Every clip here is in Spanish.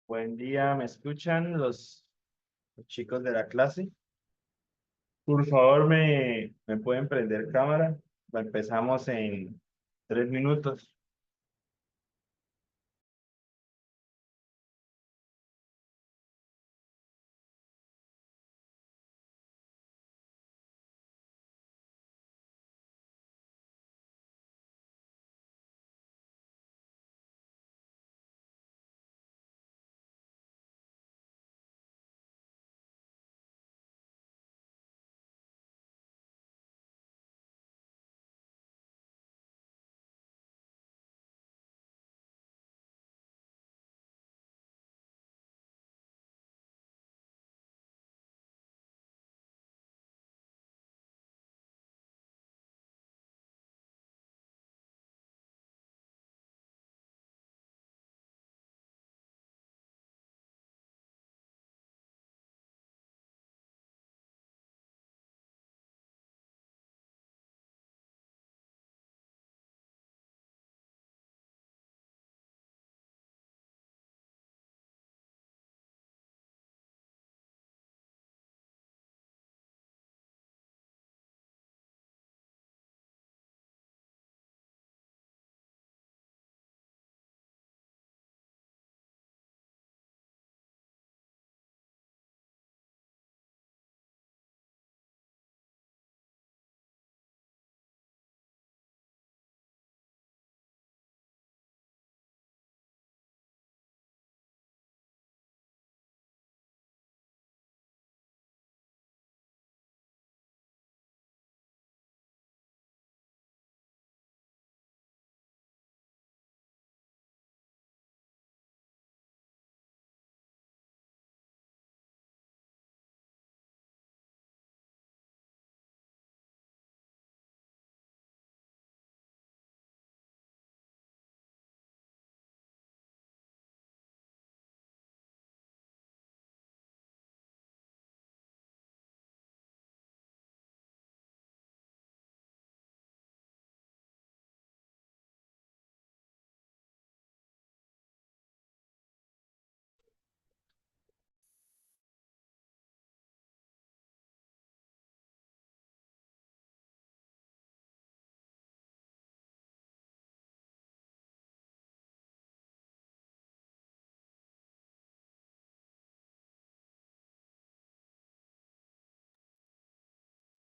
Buen día, ¿me escuchan los chicos de la clase? Por favor, ¿me pueden prender cámara? Empezamos en 3 minutos.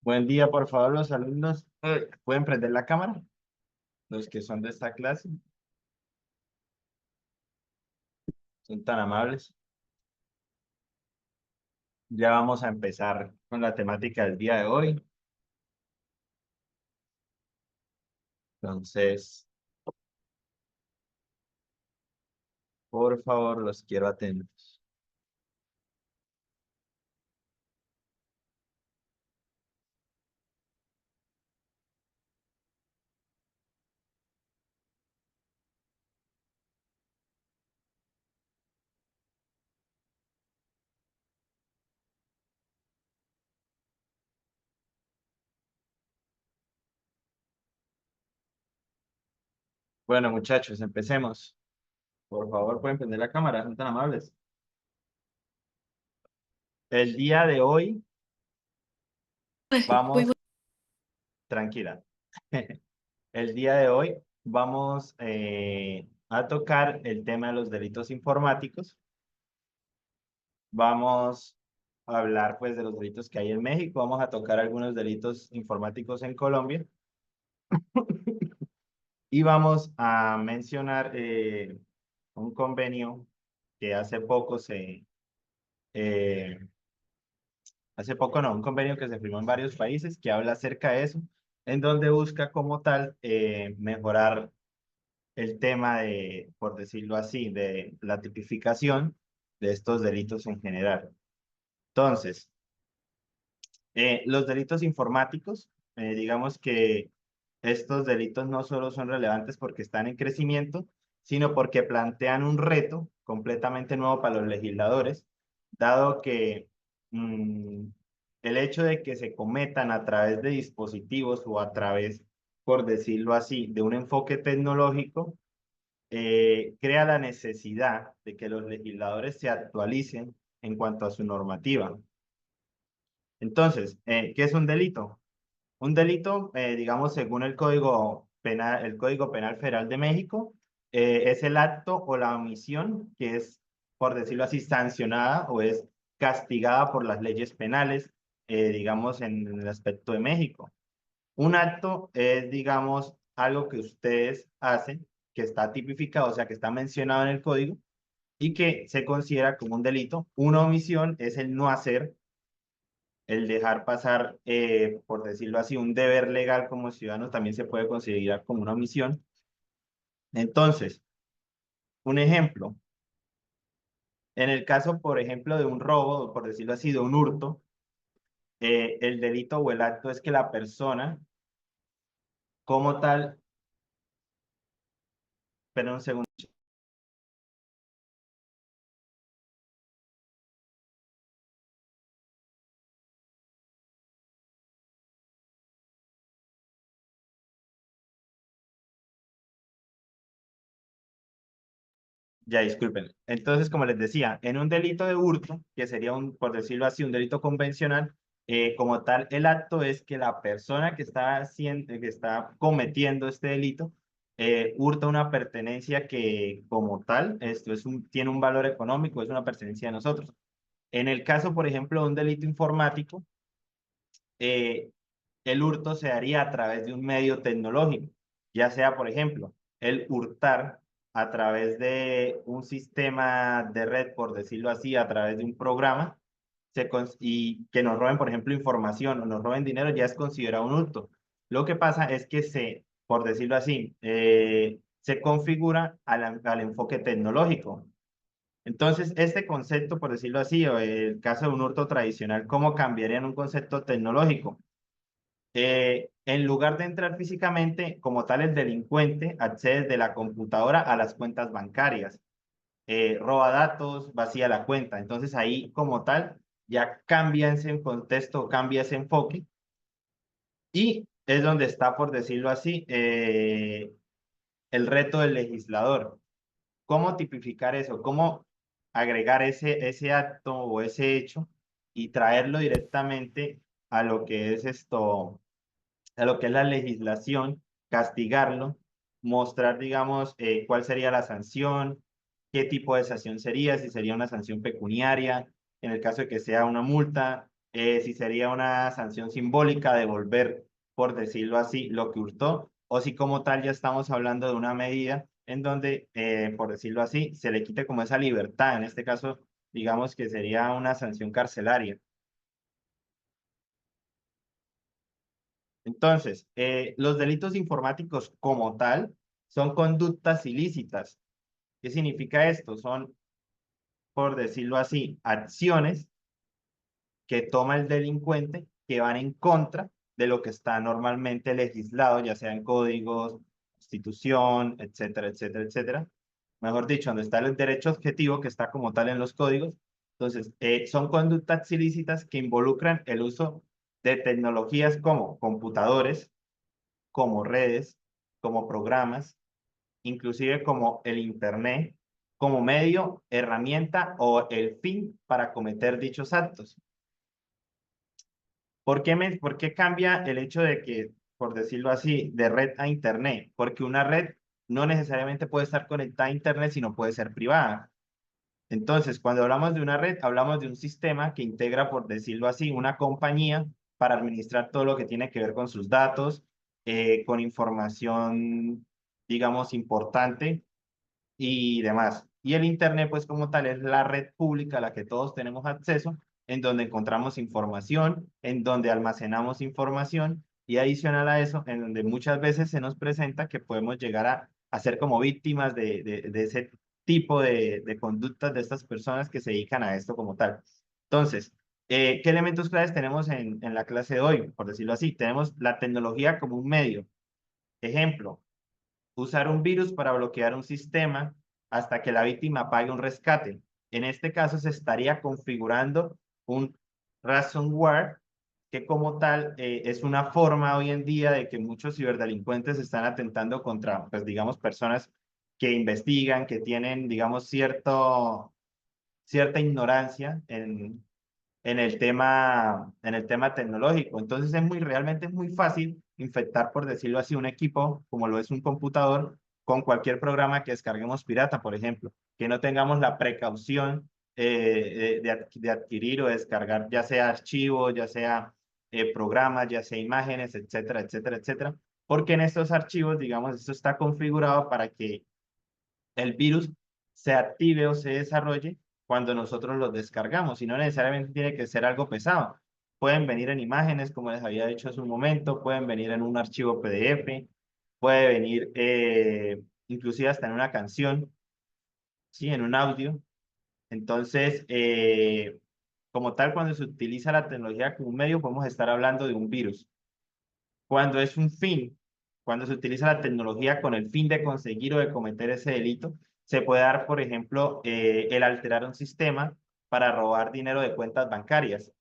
Buen día, por favor, los alumnos. ¿Pueden prender la cámara? Los que son de esta clase, son tan amables. Ya vamos a empezar con la temática del día de hoy. Entonces, por favor, los quiero atentos. Bueno, muchachos, empecemos. Por favor, pueden prender la cámara, son tan amables. El día de hoy vamos, tranquila. El día de hoy vamos a tocar el tema de los delitos informáticos. Vamos a hablar pues de los delitos que hay en México. Vamos a tocar algunos delitos informáticos en Colombia. Y vamos a mencionar un convenio que eh, hace poco no, un convenio que se firmó en varios países que habla acerca de eso, en donde busca como tal mejorar el tema de, por decirlo así, de la tipificación de estos delitos en general. Entonces, los delitos informáticos, digamos que estos delitos no solo son relevantes porque están en crecimiento, sino porque plantean un reto completamente nuevo para los legisladores, dado que mm, el hecho de que se cometan a través de dispositivos o a través, por decirlo así, de un enfoque tecnológico, crea la necesidad de que los legisladores se actualicen en cuanto a su normativa. Entonces, ¿qué es un delito? Un delito, digamos, según el Código Penal Federal de México, es el acto o la omisión que es, por decirlo así, sancionada o es castigada por las leyes penales, digamos, en el aspecto de México. Un acto es, digamos, algo que ustedes hacen, que está tipificado, o sea, que está mencionado en el código y que se considera como un delito. Una omisión es el no hacer, el dejar pasar, por decirlo así, un deber legal como ciudadanos también se puede considerar como una omisión. Entonces, un ejemplo, en el caso, por ejemplo, de un robo, por decirlo así, de un hurto, el delito o el acto es que la persona como tal, pero un segundo. Ya, disculpen. Entonces, como les decía, en un delito de hurto, que sería un, por decirlo así, un delito convencional, como tal, el acto es que la persona que está haciendo, que está cometiendo este delito, hurta una pertenencia que, como tal, esto es tiene un valor económico, es una pertenencia de nosotros. En el caso, por ejemplo, de un delito informático, eh, el hurto se haría a través de un medio tecnológico, ya sea, por ejemplo, el hurtar a través de un sistema de red, por decirlo así, a través de un programa, y que nos roben, por ejemplo, información o nos roben dinero, ya es considerado un hurto. Lo que pasa es que por decirlo así, se configura al enfoque tecnológico. Entonces, este concepto, por decirlo así, o el caso de un hurto tradicional, ¿cómo cambiaría en un concepto tecnológico? En lugar de entrar físicamente, como tal, el delincuente accede de la computadora a las cuentas bancarias, roba datos, vacía la cuenta. Entonces ahí, como tal, ya cambia ese contexto, cambia ese enfoque y es donde está, por decirlo así, el reto del legislador. ¿Cómo tipificar eso? ¿Cómo agregar ese acto o ese hecho y traerlo directamente a lo que es esto? A lo que es la legislación, castigarlo, mostrar, digamos, cuál sería la sanción, qué tipo de sanción sería, si sería una sanción pecuniaria, en el caso de que sea una multa, si sería una sanción simbólica, devolver, por decirlo así, lo que hurtó, o si como tal ya estamos hablando de una medida en donde, por decirlo así, se le quite como esa libertad, en este caso, digamos que sería una sanción carcelaria. Entonces, los delitos informáticos como tal son conductas ilícitas. ¿Qué significa esto? Son, por decirlo así, acciones que toma el delincuente que van en contra de lo que está normalmente legislado, ya sea en códigos, constitución, etcétera, etcétera, etcétera. Mejor dicho, donde está el derecho objetivo que está como tal en los códigos. Entonces, son conductas ilícitas que involucran el uso de tecnologías como computadores, como redes, como programas, inclusive como el Internet, como medio, herramienta o el fin para cometer dichos actos. ¿Por qué cambia el hecho de que, por decirlo así, de red a Internet? Porque una red no necesariamente puede estar conectada a Internet, sino puede ser privada. Entonces, cuando hablamos de una red, hablamos de un sistema que integra, por decirlo así, una compañía para administrar todo lo que tiene que ver con sus datos, con información, digamos, importante y demás. Y el Internet, pues como tal, es la red pública a la que todos tenemos acceso, en donde encontramos información, en donde almacenamos información y adicional a eso, en donde muchas veces se nos presenta que podemos llegar a ser como víctimas de ese tipo de conductas de estas personas que se dedican a esto como tal. Entonces, ¿qué elementos claves tenemos en la clase de hoy? Por decirlo así, tenemos la tecnología como un medio. Ejemplo, usar un virus para bloquear un sistema hasta que la víctima pague un rescate. En este caso se estaría configurando un ransomware que como tal es una forma hoy en día de que muchos ciberdelincuentes están atentando contra, pues digamos, personas que investigan, que tienen, digamos, cierta ignorancia en el tema tecnológico. Entonces realmente es muy fácil infectar, por decirlo así, un equipo, como lo es un computador, con cualquier programa que descarguemos pirata, por ejemplo, que no tengamos la precaución de adquirir o descargar ya sea archivos, ya sea programas, ya sea imágenes, etcétera, etcétera, etcétera, porque en estos archivos, digamos, esto está configurado para que el virus se active o se desarrolle cuando nosotros los descargamos y no necesariamente tiene que ser algo pesado. Pueden venir en imágenes, como les había dicho hace un momento, pueden venir en un archivo PDF, puede venir inclusive hasta en una canción, ¿sí? En un audio. Entonces, como tal, cuando se utiliza la tecnología como un medio, podemos estar hablando de un virus. Cuando es un fin, cuando se utiliza la tecnología con el fin de conseguir o de cometer ese delito, se puede dar, por ejemplo, el alterar un sistema para robar dinero de cuentas bancarias.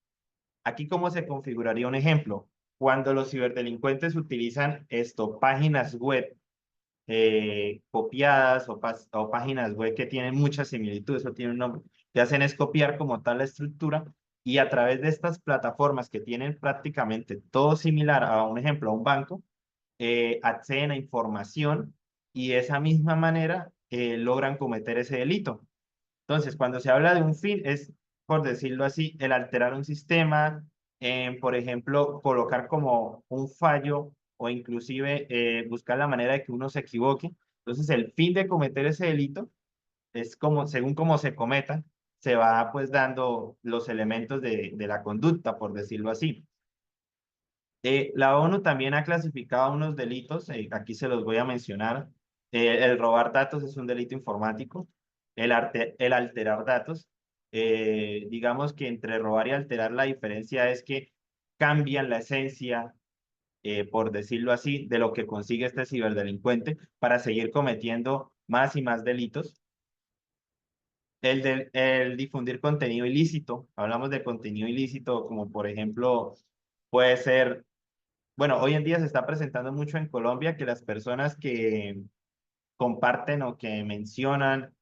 Aquí, ¿cómo se configuraría un ejemplo? Cuando los ciberdelincuentes utilizan esto, páginas web copiadas o páginas web que tienen muchas similitudes o tienen un nombre, que hacen es copiar como tal la estructura y a través de estas plataformas que tienen prácticamente todo similar a un ejemplo, a un banco, acceden a información y de esa misma manera logran cometer ese delito. Entonces, cuando se habla de un fin, es, por decirlo así, el alterar un sistema, por ejemplo, colocar como un fallo o inclusive buscar la manera de que uno se equivoque. Entonces, el fin de cometer ese delito es como, según cómo se cometa, se va pues dando los elementos de la conducta, por decirlo así. La ONU también ha clasificado unos delitos, aquí se los voy a mencionar. El robar datos es un delito informático, el alterar datos, digamos que entre robar y alterar la diferencia es que cambian la esencia, por decirlo así, de lo que consigue este ciberdelincuente para seguir cometiendo más y más delitos. El difundir contenido ilícito, hablamos de contenido ilícito como por ejemplo puede ser bueno, hoy en día se está presentando mucho en Colombia que las personas que comparten o que mencionan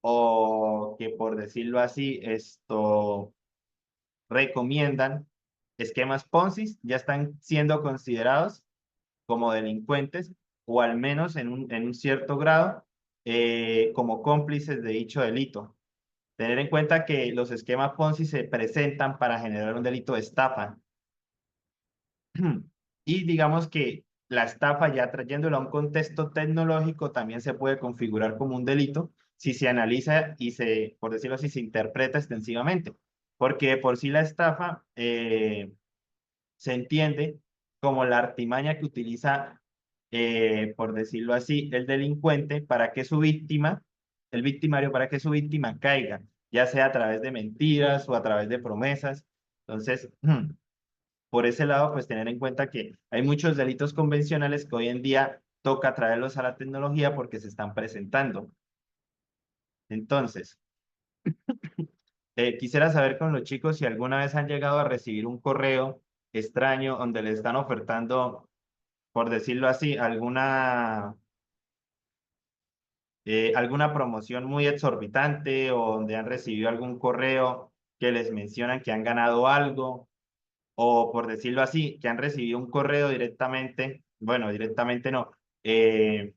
o que por decirlo así, esto recomiendan esquemas Ponzi ya están siendo considerados como delincuentes o al menos en un cierto grado como cómplices de dicho delito. Tener en cuenta que los esquemas Ponzi se presentan para generar un delito de estafa. Y digamos que la estafa, ya trayéndola a un contexto tecnológico, también se puede configurar como un delito si se analiza y se, por decirlo así, se interpreta extensivamente. Porque de por sí la estafa se entiende como la artimaña que utiliza, por decirlo así, el delincuente para que su víctima, el victimario, para que su víctima caiga, ya sea a través de mentiras o a través de promesas. Entonces, por ese lado, pues tener en cuenta que hay muchos delitos convencionales que hoy en día toca traerlos a la tecnología porque se están presentando. Entonces, quisiera saber con los chicos si alguna vez han llegado a recibir un correo extraño donde les están ofertando, por decirlo así, alguna promoción muy exorbitante o donde han recibido algún correo que les mencionan que han ganado algo o por decirlo así, que han recibido un correo directamente, bueno, directamente no, eh,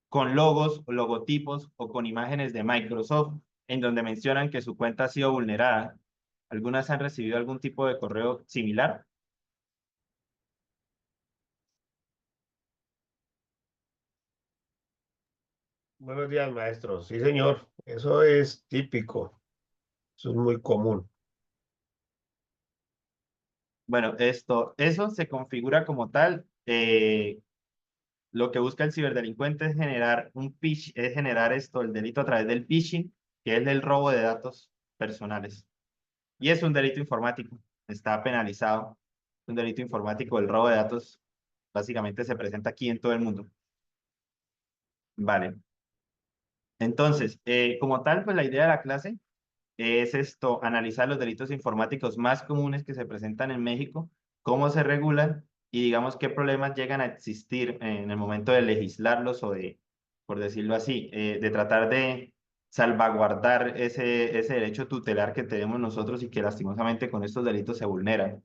con logos, o logotipos o con imágenes de Microsoft, en donde mencionan que su cuenta ha sido vulnerada. ¿Algunas han recibido algún tipo de correo similar? Buenos días, maestro. Sí, señor. Eso es típico. Eso es muy común. Bueno, eso se configura como tal. lo que busca el ciberdelincuente es generar es generar el delito a través del phishing, que es el robo de datos personales. Y es un delito informático, está penalizado. Un delito informático, el robo de datos, básicamente se presenta aquí en todo el mundo. Vale. Entonces, como tal, pues la idea de la clase es esto, analizar los delitos informáticos más comunes que se presentan en México, cómo se regulan y digamos qué problemas llegan a existir en el momento de legislarlos o de, por decirlo así, de tratar de salvaguardar ese derecho tutelar que tenemos nosotros y que lastimosamente con estos delitos se vulneran.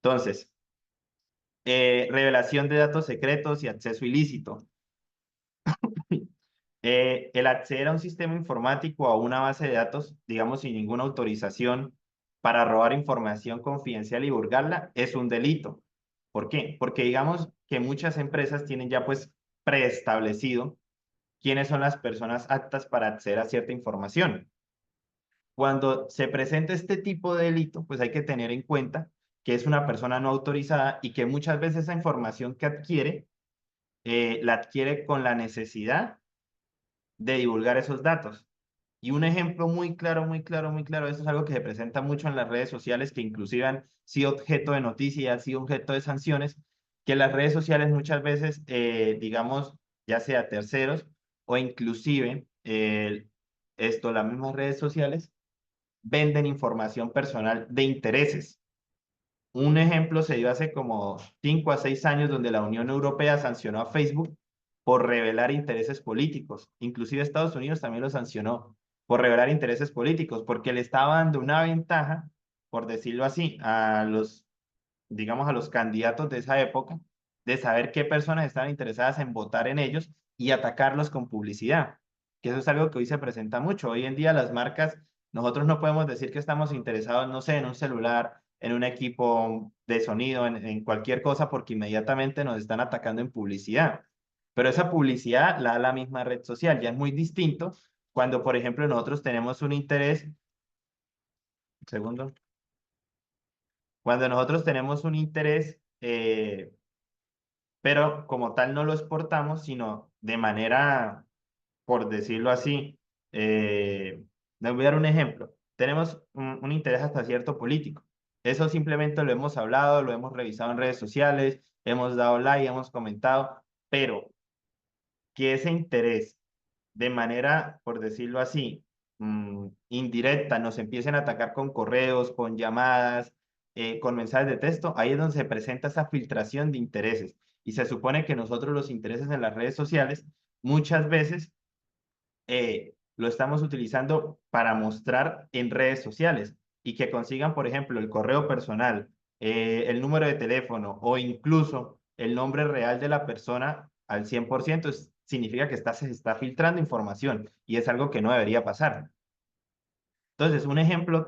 Entonces, revelación de datos secretos y acceso ilícito. El acceder a un sistema informático o a una base de datos, digamos, sin ninguna autorización para robar información confidencial y divulgarla, es un delito. ¿Por qué? Porque digamos que muchas empresas tienen ya pues preestablecido quiénes son las personas aptas para acceder a cierta información. Cuando se presenta este tipo de delito, pues hay que tener en cuenta que es una persona no autorizada y que muchas veces esa información que adquiere, la adquiere con la necesidad de divulgar esos datos. Y un ejemplo muy claro, muy claro, muy claro, esto es algo que se presenta mucho en las redes sociales, que inclusive han sido objeto de noticias y han sido objeto de sanciones, que las redes sociales muchas veces, digamos, ya sea terceros o inclusive las mismas redes sociales venden información personal de intereses. Un ejemplo se dio hace como 5 a 6 años donde la Unión Europea sancionó a Facebook por revelar intereses políticos. Inclusive Estados Unidos también lo sancionó por revelar intereses políticos, porque le estaba dando una ventaja, por decirlo así, digamos, a los candidatos de esa época, de saber qué personas estaban interesadas en votar en ellos y atacarlos con publicidad. Que eso es algo que hoy se presenta mucho. Hoy en día las marcas, nosotros no podemos decir que estamos interesados, no sé, en un celular, en un equipo de sonido, en cualquier cosa, porque inmediatamente nos están atacando en publicidad. Pero esa publicidad la da la misma red social. Ya es muy distinto cuando, por ejemplo, nosotros tenemos un interés, segundo, cuando nosotros tenemos un interés, pero como tal no lo exportamos, sino de manera, por decirlo así, les voy a dar un ejemplo. Tenemos un interés hasta cierto político. Eso simplemente lo hemos hablado, lo hemos revisado en redes sociales, hemos dado like, hemos comentado, pero que ese interés de manera, por decirlo así, indirecta, nos empiecen a atacar con correos, con llamadas, con mensajes de texto, ahí es donde se presenta esa filtración de intereses. Y se supone que nosotros los intereses en las redes sociales muchas veces lo estamos utilizando para mostrar en redes sociales y que consigan, por ejemplo, el correo personal, el número de teléfono o incluso el nombre real de la persona al 100%, significa que se está filtrando información y es algo que no debería pasar. Entonces,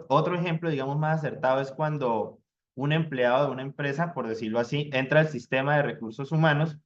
otro ejemplo, digamos, más acertado es cuando un empleado de una empresa, por decirlo así, entra al sistema de recursos humanos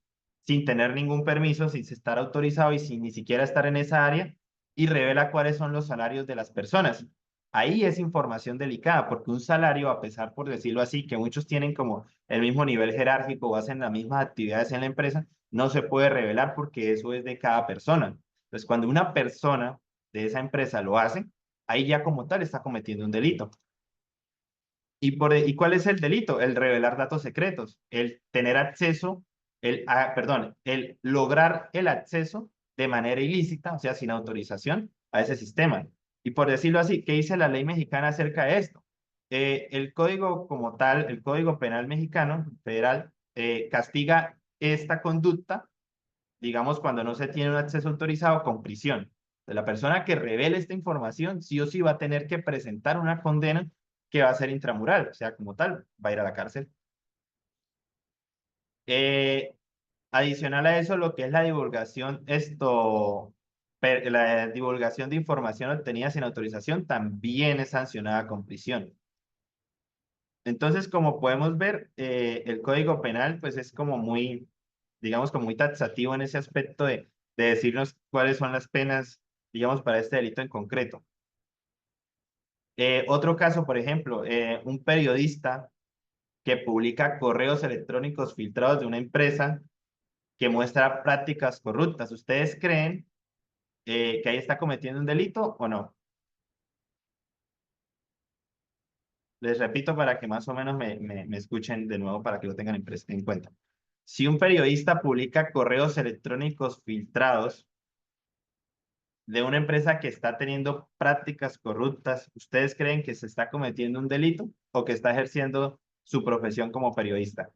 sin tener ningún permiso, sin estar autorizado y sin ni siquiera estar en esa área y revela cuáles son los salarios de las personas. Ahí es información delicada, porque un salario, a pesar, por decirlo así, que muchos tienen como el mismo nivel jerárquico o hacen las mismas actividades en la empresa, no se puede revelar porque eso es de cada persona. Entonces, cuando una persona de esa empresa lo hace, ahí ya como tal está cometiendo un delito. ¿Y cuál es el delito? El revelar datos secretos, el tener acceso, perdón, el lograr el acceso de manera ilícita, o sea, sin autorización a ese sistema. Y por decirlo así, ¿qué dice la ley mexicana acerca de esto? El código como tal, el Código Penal mexicano, federal, castiga esta conducta, digamos, cuando no se tiene un acceso autorizado con prisión. De la persona que revele esta información, sí o sí va a tener que presentar una condena que va a ser intramural, o sea, como tal, va a ir a la cárcel. Eh, Adicional a eso, lo que es la divulgación, la divulgación de información obtenida sin autorización también es sancionada con prisión. Entonces, como podemos ver, el Código Penal, pues es como muy, digamos, como muy taxativo en ese aspecto de decirnos cuáles son las penas, digamos, para este delito en concreto. Otro caso, por ejemplo, un periodista que publica correos electrónicos filtrados de una empresa que muestra prácticas corruptas. ¿Ustedes creen que ahí está cometiendo un delito o no? Les repito para que más o menos me escuchen de nuevo para que lo tengan en cuenta. Si un periodista publica correos electrónicos filtrados de una empresa que está teniendo prácticas corruptas, ¿ustedes creen que se está cometiendo un delito o que está ejerciendo su profesión como periodista?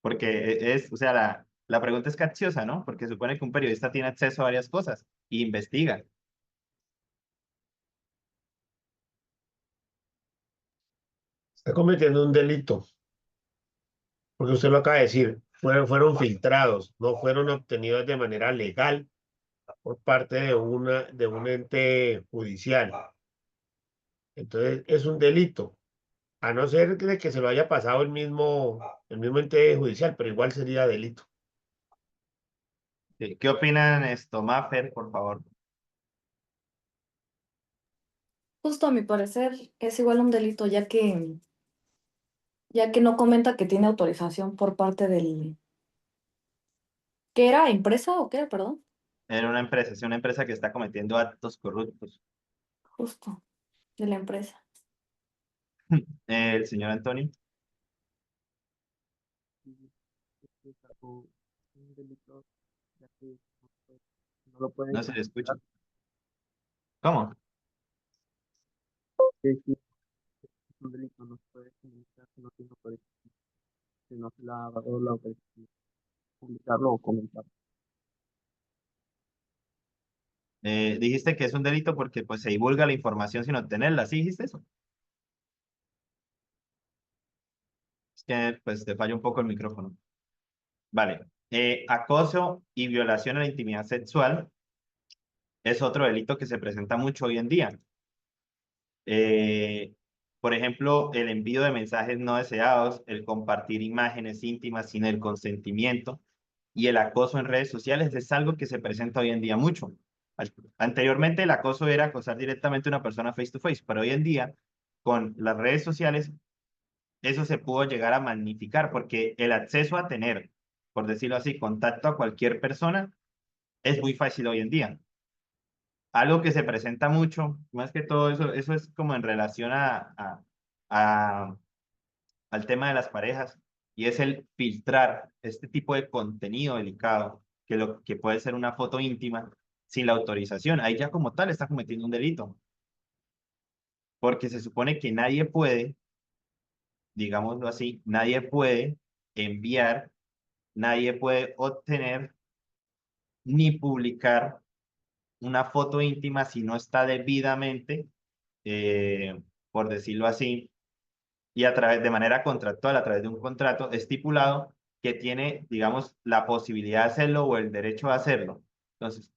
Porque o sea, la pregunta es capciosa, ¿no? Porque supone que un periodista tiene acceso a varias cosas e investiga. Está cometiendo un delito, porque usted lo acaba de decir, fueron filtrados, no fueron obtenidos de manera legal por parte de un ente judicial. Entonces, es un delito, a no ser de que se lo haya pasado el mismo ente judicial, pero igual sería delito. ¿Qué opinan esto, Maffer, por favor? Justo a mi parecer es igual un delito, ya que no comenta que tiene autorización por parte del... ¿Qué era? ¿Empresa o qué? Perdón. Era una empresa, es una empresa que está cometiendo actos corruptos. Justo, de la empresa. El señor Antonio, Es algo, un delito, ya que no lo pueden no se le escucha. contestar, ¿Cómo? que sí, es un delito, no se puede comunicar si no tiene autorización, si no se le ha dado la autorización de publicarlo o comentarlo. Dijiste que es un delito porque pues se divulga la información sin obtenerla, ¿sí dijiste eso? Es que pues te falla un poco el micrófono. Vale. Acoso y violación a la intimidad sexual es otro delito que se presenta mucho hoy en día. Eh, por ejemplo, el envío de mensajes no deseados, el compartir imágenes íntimas sin el consentimiento y el acoso en redes sociales es algo que se presenta hoy en día mucho. Anteriormente el acoso era acosar directamente a una persona face to face, pero hoy en día con las redes sociales eso se pudo llegar a magnificar porque el acceso a tener, por decirlo así, contacto a cualquier persona es muy fácil hoy en día. Algo que se presenta mucho, más que todo eso es como en relación a- al tema de las parejas, y es el filtrar este tipo de contenido delicado, lo que puede ser una foto íntima sin la autorización. Ahí ya como tal está cometiendo un delito, porque se supone que nadie puede, digámoslo así, nadie puede enviar, nadie puede obtener ni publicar una foto íntima si no está debidamente, eh, por decirlo así, y a través de manera contractual, a través de un contrato estipulado que tiene, digamos, la posibilidad de hacerlo o el derecho a hacerlo. Entonces,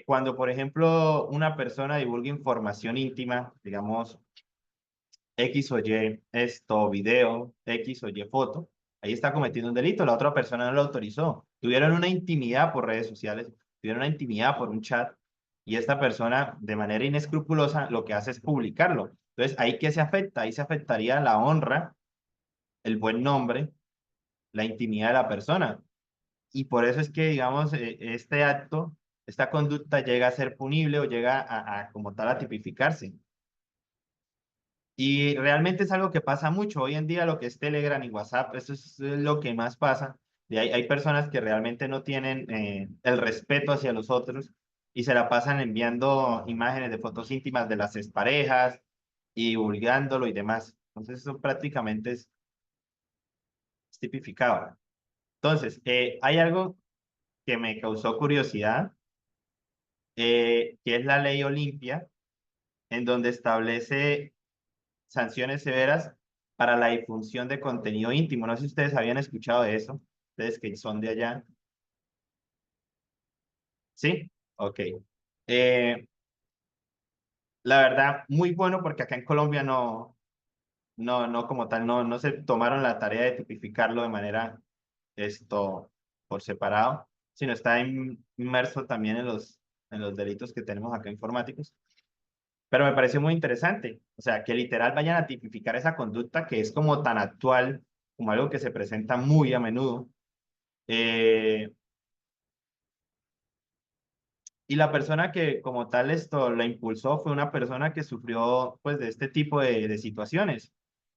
cuando, por ejemplo, una persona divulga información íntima, digamos, X o Y, esto, video, X o Y foto, ahí está cometiendo un delito, la otra persona no lo autorizó. Tuvieron una intimidad por redes sociales, tuvieron una intimidad por un chat, y esta persona, de manera inescrupulosa, lo que hace es publicarlo. Entonces, ¿ahí qué se afecta? Ahí se afectaría la honra, el buen nombre, la intimidad de la persona. Y por eso es que, digamos, este acto, esta conducta llega a ser punible o llega como tal a tipificarse. Y realmente es algo que pasa mucho. Hoy en día lo que es Telegram y WhatsApp, eso es lo que más pasa. Y hay personas que realmente no tienen el respeto hacia los otros y se la pasan enviando imágenes de fotos íntimas de las exparejas y divulgándolo y demás. Entonces eso prácticamente es tipificado. Entonces, hay algo que me causó curiosidad, que es la ley Olimpia, en donde establece sanciones severas para la difusión de contenido íntimo. No sé si ustedes habían escuchado de eso, ustedes que son de allá. ¿Sí? Ok. Eh, la verdad, muy bueno porque acá en Colombia no como tal, no se tomaron la tarea de tipificarlo de manera esto por separado, sino está inmerso también en los delitos que tenemos acá informáticos. Pero me pareció muy interesante, o sea, que literal vayan a tipificar esa conducta que es como tan actual, como algo que se presenta muy a menudo, Eh, y la persona que como tal esto la impulsó fue una persona que sufrió pues de este tipo de situaciones.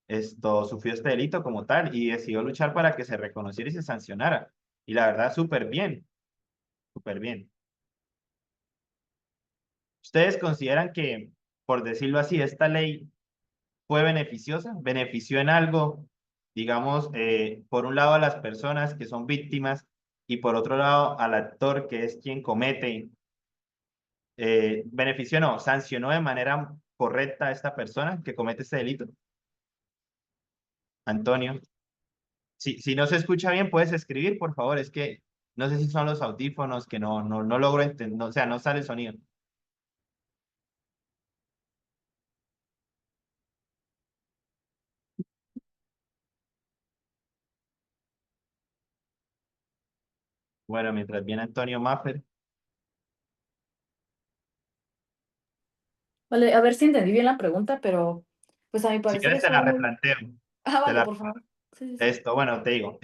Esto sufrió este delito como tal y decidió luchar para que se reconociera y se sancionara. Y la verdad, súper bien, súper bien. ¿Ustedes consideran que, por decirlo así, esta ley fue beneficiosa? ¿Benefició en algo, digamos, por un lado a las personas que son víctimas y por otro lado al actor que es quien comete? ¿Benefició no? ¿Sancionó de manera correcta a esta persona que comete este delito? Antonio, si no se escucha bien, puedes escribir, por favor. Es que no sé si son los audífonos que no logro entender, o sea, no sale el sonido. Bueno, mientras viene Antonio Maffer. Vale, a ver si entendí bien la pregunta, pero pues a mi Si parecer quieres te estuvo la muy... replanteo. Ah, Te vale, la por favor. Sí, sí, sí. Esto, bueno, te digo,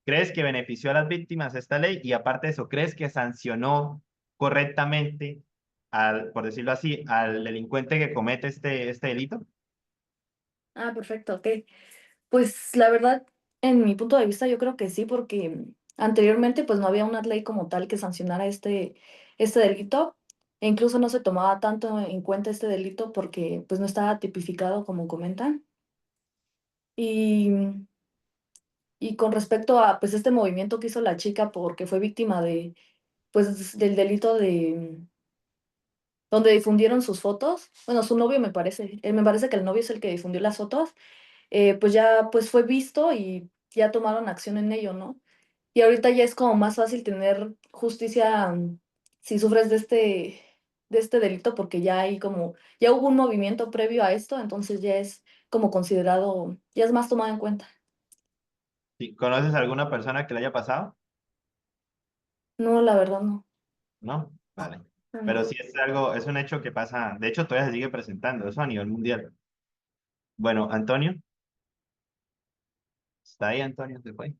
¿crees que benefició a las víctimas esta ley? Y aparte de eso, ¿crees que sancionó correctamente al, por decirlo así, al delincuente que comete este delito? Ah, perfecto, ok. Pues la verdad, en mi punto de vista, yo creo que sí, porque anteriormente pues no había una ley como tal que sancionara este delito, e incluso no se tomaba tanto en cuenta este delito porque pues no estaba tipificado como comentan. Y, y con respecto a pues este movimiento que hizo la chica porque fue víctima de pues del delito de donde difundieron sus fotos, bueno, su novio me parece que el novio es el que difundió las fotos, pues ya pues fue visto y ya tomaron acción en ello, ¿no? Y ahorita ya es como más fácil tener justicia si sufres de este delito porque ya hay como, ya hubo un movimiento previo a esto, entonces ya es como considerado, ya es más tomado en cuenta. ¿Sí? ¿Conoces a alguna persona que le haya pasado? No, la verdad no. ¿No? Vale. Pero No. sí es algo, es un hecho que pasa, de hecho todavía se sigue presentando, eso a nivel mundial. Bueno, Antonio, ¿está ahí Antonio? ¿Se fue?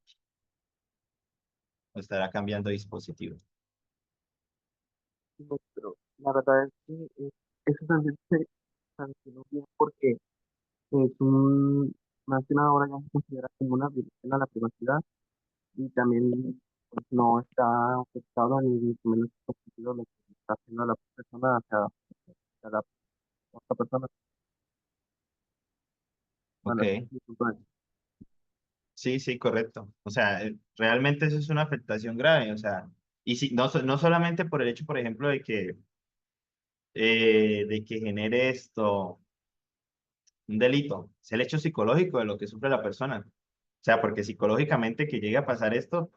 ¿O estará cambiando dispositivo? No, pero la verdad es que eso también se sancionó bien porque es más que nada ahora ya se considera como una violación a la privacidad y también pues, no está afectado ni mucho menos protegido lo que está haciendo la persona hacia la otra persona. Ok, Bueno, ese es mi punto de vista. sí, sí, correcto. O sea, realmente eso es una afectación grave, o sea, y si, no, no solamente por el hecho, por ejemplo, de que genere esto un delito, es el hecho psicológico de lo que sufre la persona. O sea, porque psicológicamente que llegue a pasar esto,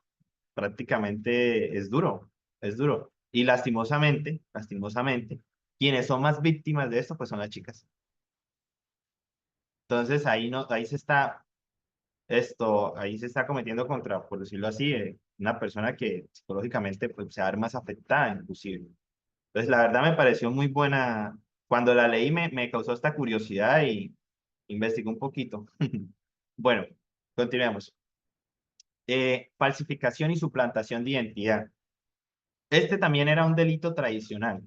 prácticamente es duro. Y lastimosamente, quienes son más víctimas de esto, pues son las chicas. Entonces ahí no, ahí se está cometiendo contra, por decirlo así, una persona que psicológicamente pues, se va a ver más afectada inclusive. Entonces la verdad me pareció muy buena. Cuando la leí me causó esta curiosidad y investigué un poquito. Bueno, continuemos. Falsificación y suplantación de identidad. Este también era un delito tradicional.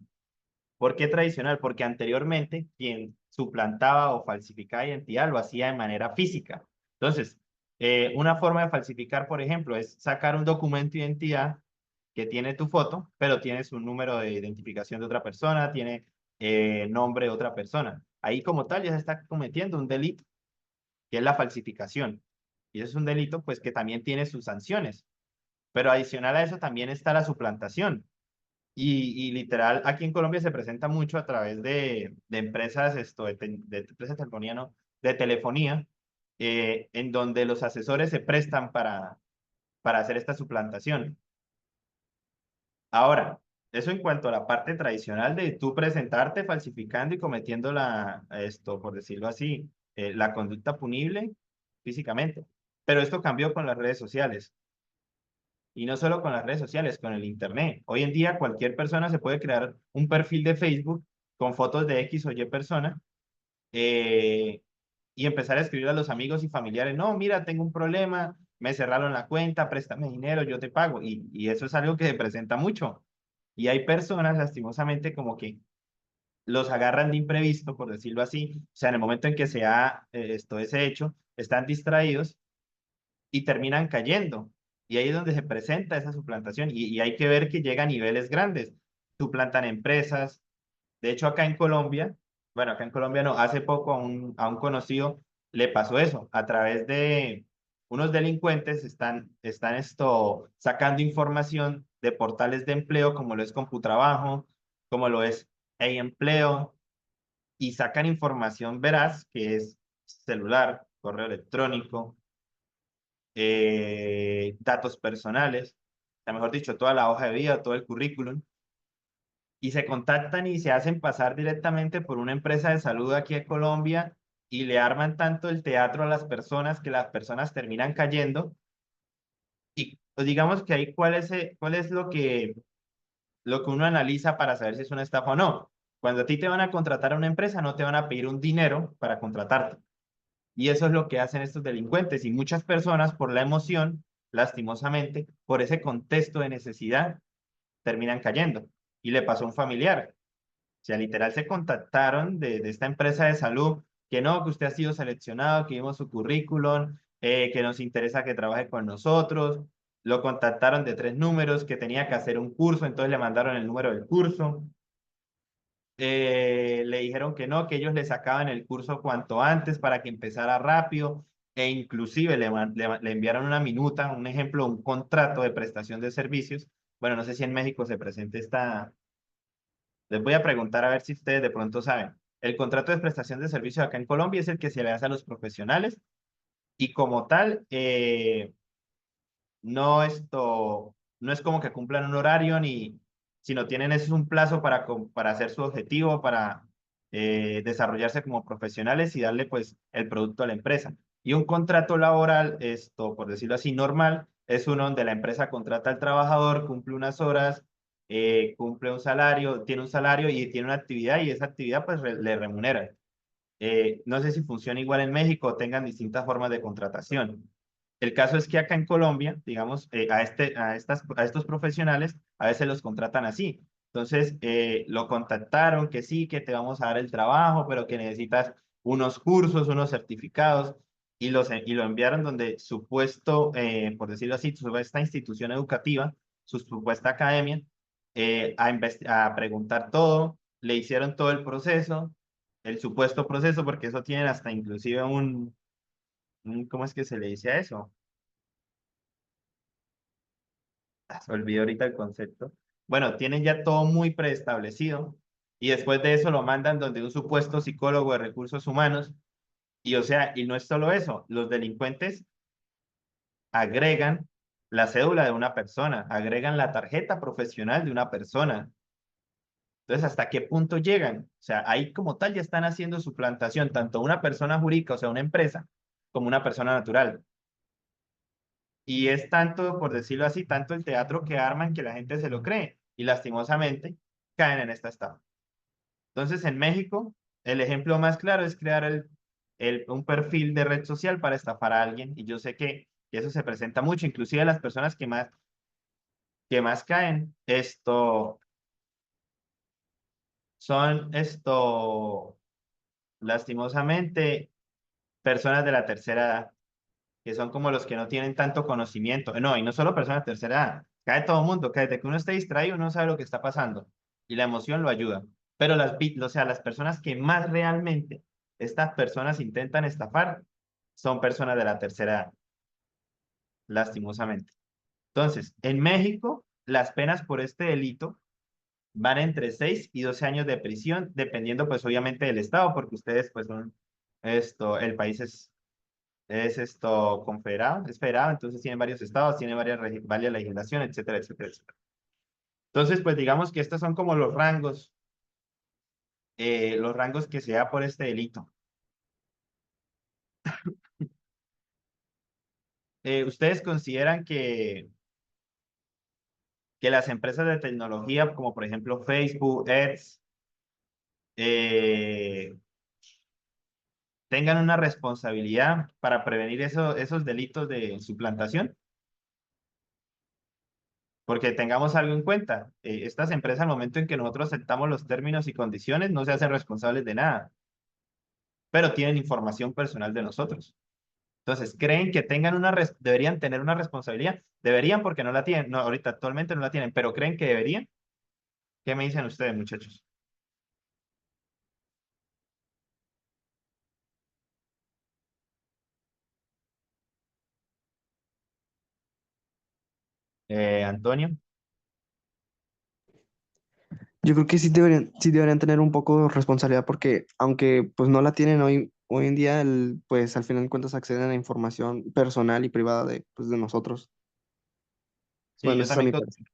¿Por qué tradicional? Porque anteriormente quien suplantaba o falsificaba identidad lo hacía de manera física. Entonces, una forma de falsificar, por ejemplo, es sacar un documento de identidad que tiene tu foto, pero tienes un número de identificación de otra persona, tiene nombre de otra persona. Ahí como tal ya se está cometiendo un delito, que es la falsificación. Y eso es un delito, pues, que también tiene sus sanciones. Pero adicional a eso también está la suplantación. Y literal, aquí en Colombia se presenta mucho a través de empresas, de empresas telefonía, ¿no? De telefonía, en donde los asesores se prestan para hacer esta suplantación. Ahora, eso en cuanto a la parte tradicional de tú presentarte falsificando y cometiendo por decirlo así, la conducta punible físicamente. Pero esto cambió con las redes sociales. Y no solo con las redes sociales, con el Internet. Hoy en día cualquier persona se puede crear un perfil de Facebook con fotos de X o Y persona eh, y empezar a escribir a los amigos y familiares, no, mira, tengo un problema, me cerraron la cuenta, préstame dinero, yo te pago. Y eso es algo que se presenta mucho. Y hay personas, lastimosamente, como que los agarran de imprevisto, por decirlo así. O sea, en el momento en que se ha ese hecho, están distraídos y terminan cayendo. Y ahí es donde se presenta esa suplantación. Y hay que ver que llega a niveles grandes. Suplantan empresas. De hecho, acá en Colombia, bueno, acá en Colombia no, hace poco a un conocido le pasó eso. A través de unos delincuentes están sacando información de portales de empleo, como lo es Computrabajo, como lo es Empleo, y sacan información veraz, que es celular, correo electrónico, datos personales, o sea, mejor dicho, toda la hoja de vida, todo el currículum, y se contactan y se hacen pasar directamente por una empresa de salud aquí en Colombia y le arman tanto el teatro a las personas que las personas terminan cayendo. Y pues digamos que ahí cuál es lo que uno analiza para saber si es una estafa o no. Cuando a ti te van a contratar a una empresa, no te van a pedir un dinero para contratarte. Y eso es lo que hacen estos delincuentes. Y muchas personas, por la emoción, lastimosamente, por ese contexto de necesidad, terminan cayendo. Y le pasó a un familiar. O sea, literal se contactaron de esta empresa de salud, que no, que usted ha sido seleccionado, que vimos su currículum, que nos interesa que trabaje con nosotros. Lo contactaron de 3 números, que tenía que hacer un curso, entonces le mandaron el número del curso. Le dijeron que no, que ellos le sacaban el curso cuanto antes para que empezara rápido, e inclusive le enviaron una minuta, un ejemplo, un contrato de prestación de servicios. Bueno, no sé si en México se presente les voy a preguntar a ver si ustedes de pronto saben. El contrato de prestación de servicios acá en Colombia es el que se le hace a los profesionales y como tal, no es como que cumplan un horario ni, sino tienen es un plazo para hacer su objetivo, para desarrollarse como profesionales y darle pues el producto a la empresa. Y un contrato laboral, por decirlo así, normal, es uno donde la empresa contrata al trabajador, cumple unas horas, cumple un salario, tiene un salario y tiene una actividad y esa actividad pues le remunera. No sé si funciona igual en México o tengan distintas formas de contratación. El caso es que acá en Colombia, digamos, a estos profesionales a veces los contratan así. Entonces, lo contactaron que sí, que te vamos a dar el trabajo, pero que necesitas unos cursos, unos certificados, y lo enviaron donde supuesto, por decirlo así, esta institución educativa, su supuesta academia, a preguntar todo, le hicieron todo el supuesto proceso, porque eso tienen hasta inclusive ¿cómo es que se le dice a eso? Se olvidó ahorita el concepto. Bueno, tienen ya todo muy preestablecido y después de eso lo mandan donde un supuesto psicólogo de recursos humanos y o sea, y no es solo eso, los delincuentes agregan la cédula de una persona, agregan la tarjeta profesional de una persona. Entonces, ¿hasta qué punto llegan? O sea, ahí como tal ya están haciendo su plantación, tanto una persona jurídica, o sea, una empresa, como una persona natural. Y es tanto, por decirlo así, tanto el teatro que arman que la gente se lo cree y lastimosamente caen en esta estafa. Entonces, en México, el ejemplo más claro es crear un perfil de red social para estafar a alguien y yo sé que eso se presenta mucho, inclusive las personas que más caen, son lastimosamente, personas de la tercera edad que son como los que no tienen tanto conocimiento. No, y no solo personas de tercera edad, cae todo el mundo, cae de que uno esté distraído, uno sabe lo que está pasando y la emoción lo ayuda. Pero o sea, las personas que más realmente estas personas intentan estafar son personas de la tercera edad, lastimosamente. Entonces, en México, las penas por este delito van entre 6 y 12 años de prisión, dependiendo pues obviamente del estado, porque ustedes pues son, el país es confederado, es federado, entonces tiene varios estados, tiene varias legislaciones, etcétera, etcétera, etcétera. Entonces, pues digamos que estos son como los rangos que se da por este delito. ¿Ustedes consideran que las empresas de tecnología, como por ejemplo Facebook, Ads, tengan una responsabilidad para prevenir esos delitos de suplantación? Porque tengamos algo en cuenta, estas empresas al momento en que nosotros aceptamos los términos y condiciones no se hacen responsables de nada, pero tienen información personal de nosotros. Entonces, ¿creen que tengan deberían tener una responsabilidad? Deberían porque no la tienen, no, ahorita actualmente no la tienen, pero ¿creen que deberían? ¿Qué me dicen ustedes, muchachos? Antonio. Yo creo que sí deberían tener un poco de responsabilidad porque aunque pues no la tienen hoy en día, pues al final de cuentas acceden a información personal y privada de, pues, de nosotros. Sí, Bueno, yo esa es a también. mi parecer.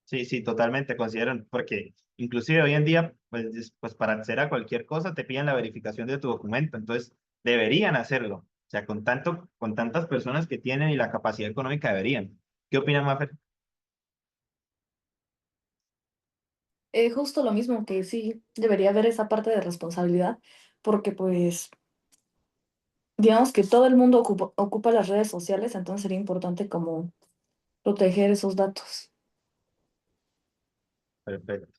Sí, sí, totalmente considero, porque inclusive hoy en día, pues, pues para acceder a cualquier cosa te piden la verificación de tu documento, entonces deberían hacerlo. O sea, con tantas personas que tienen y la capacidad económica deberían. ¿Qué opinan, Mafer? Justo lo mismo, que sí, debería haber esa parte de responsabilidad, porque pues digamos que todo el mundo ocupa las redes sociales, entonces sería importante como proteger esos datos. Perfecto.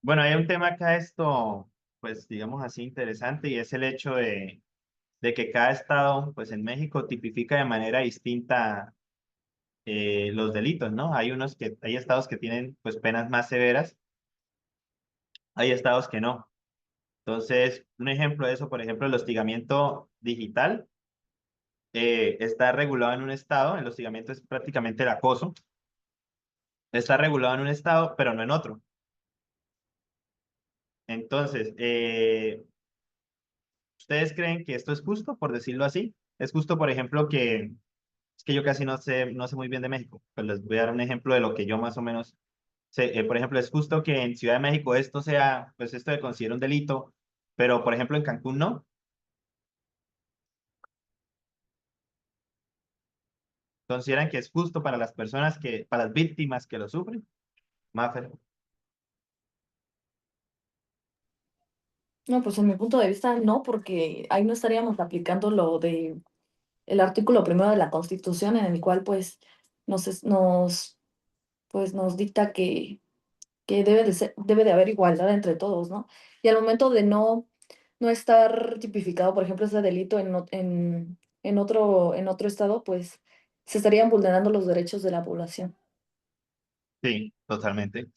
Bueno, hay un tema acá esto, pues digamos así interesante, y es el hecho de que cada estado, pues en México tipifica de manera distinta los delitos, ¿no? Hay estados que tienen pues penas más severas, hay estados que no. Entonces, un ejemplo de eso, por ejemplo, el hostigamiento digital está regulado en un estado, el hostigamiento es prácticamente el acoso, está regulado en un estado, pero no en otro. Entonces, ¿ustedes creen que esto es justo, por decirlo así? Es justo, por ejemplo, es que yo casi no sé muy bien de México, pero les voy a dar un ejemplo de lo que yo más o menos sé. Por ejemplo, es justo que en Ciudad de México esto sea, pues esto se considera un delito, pero por ejemplo en Cancún no. ¿Consideran que es justo para las personas para las víctimas que lo sufren? Mafer. No, pues en mi punto de vista no, porque ahí no estaríamos aplicando lo de el artículo primero de la Constitución, en el cual pues nos dicta que debe de haber igualdad entre todos, ¿no? Y al momento de no estar tipificado, por ejemplo, ese delito en otro estado, pues se estarían vulnerando los derechos de la población. Sí, totalmente.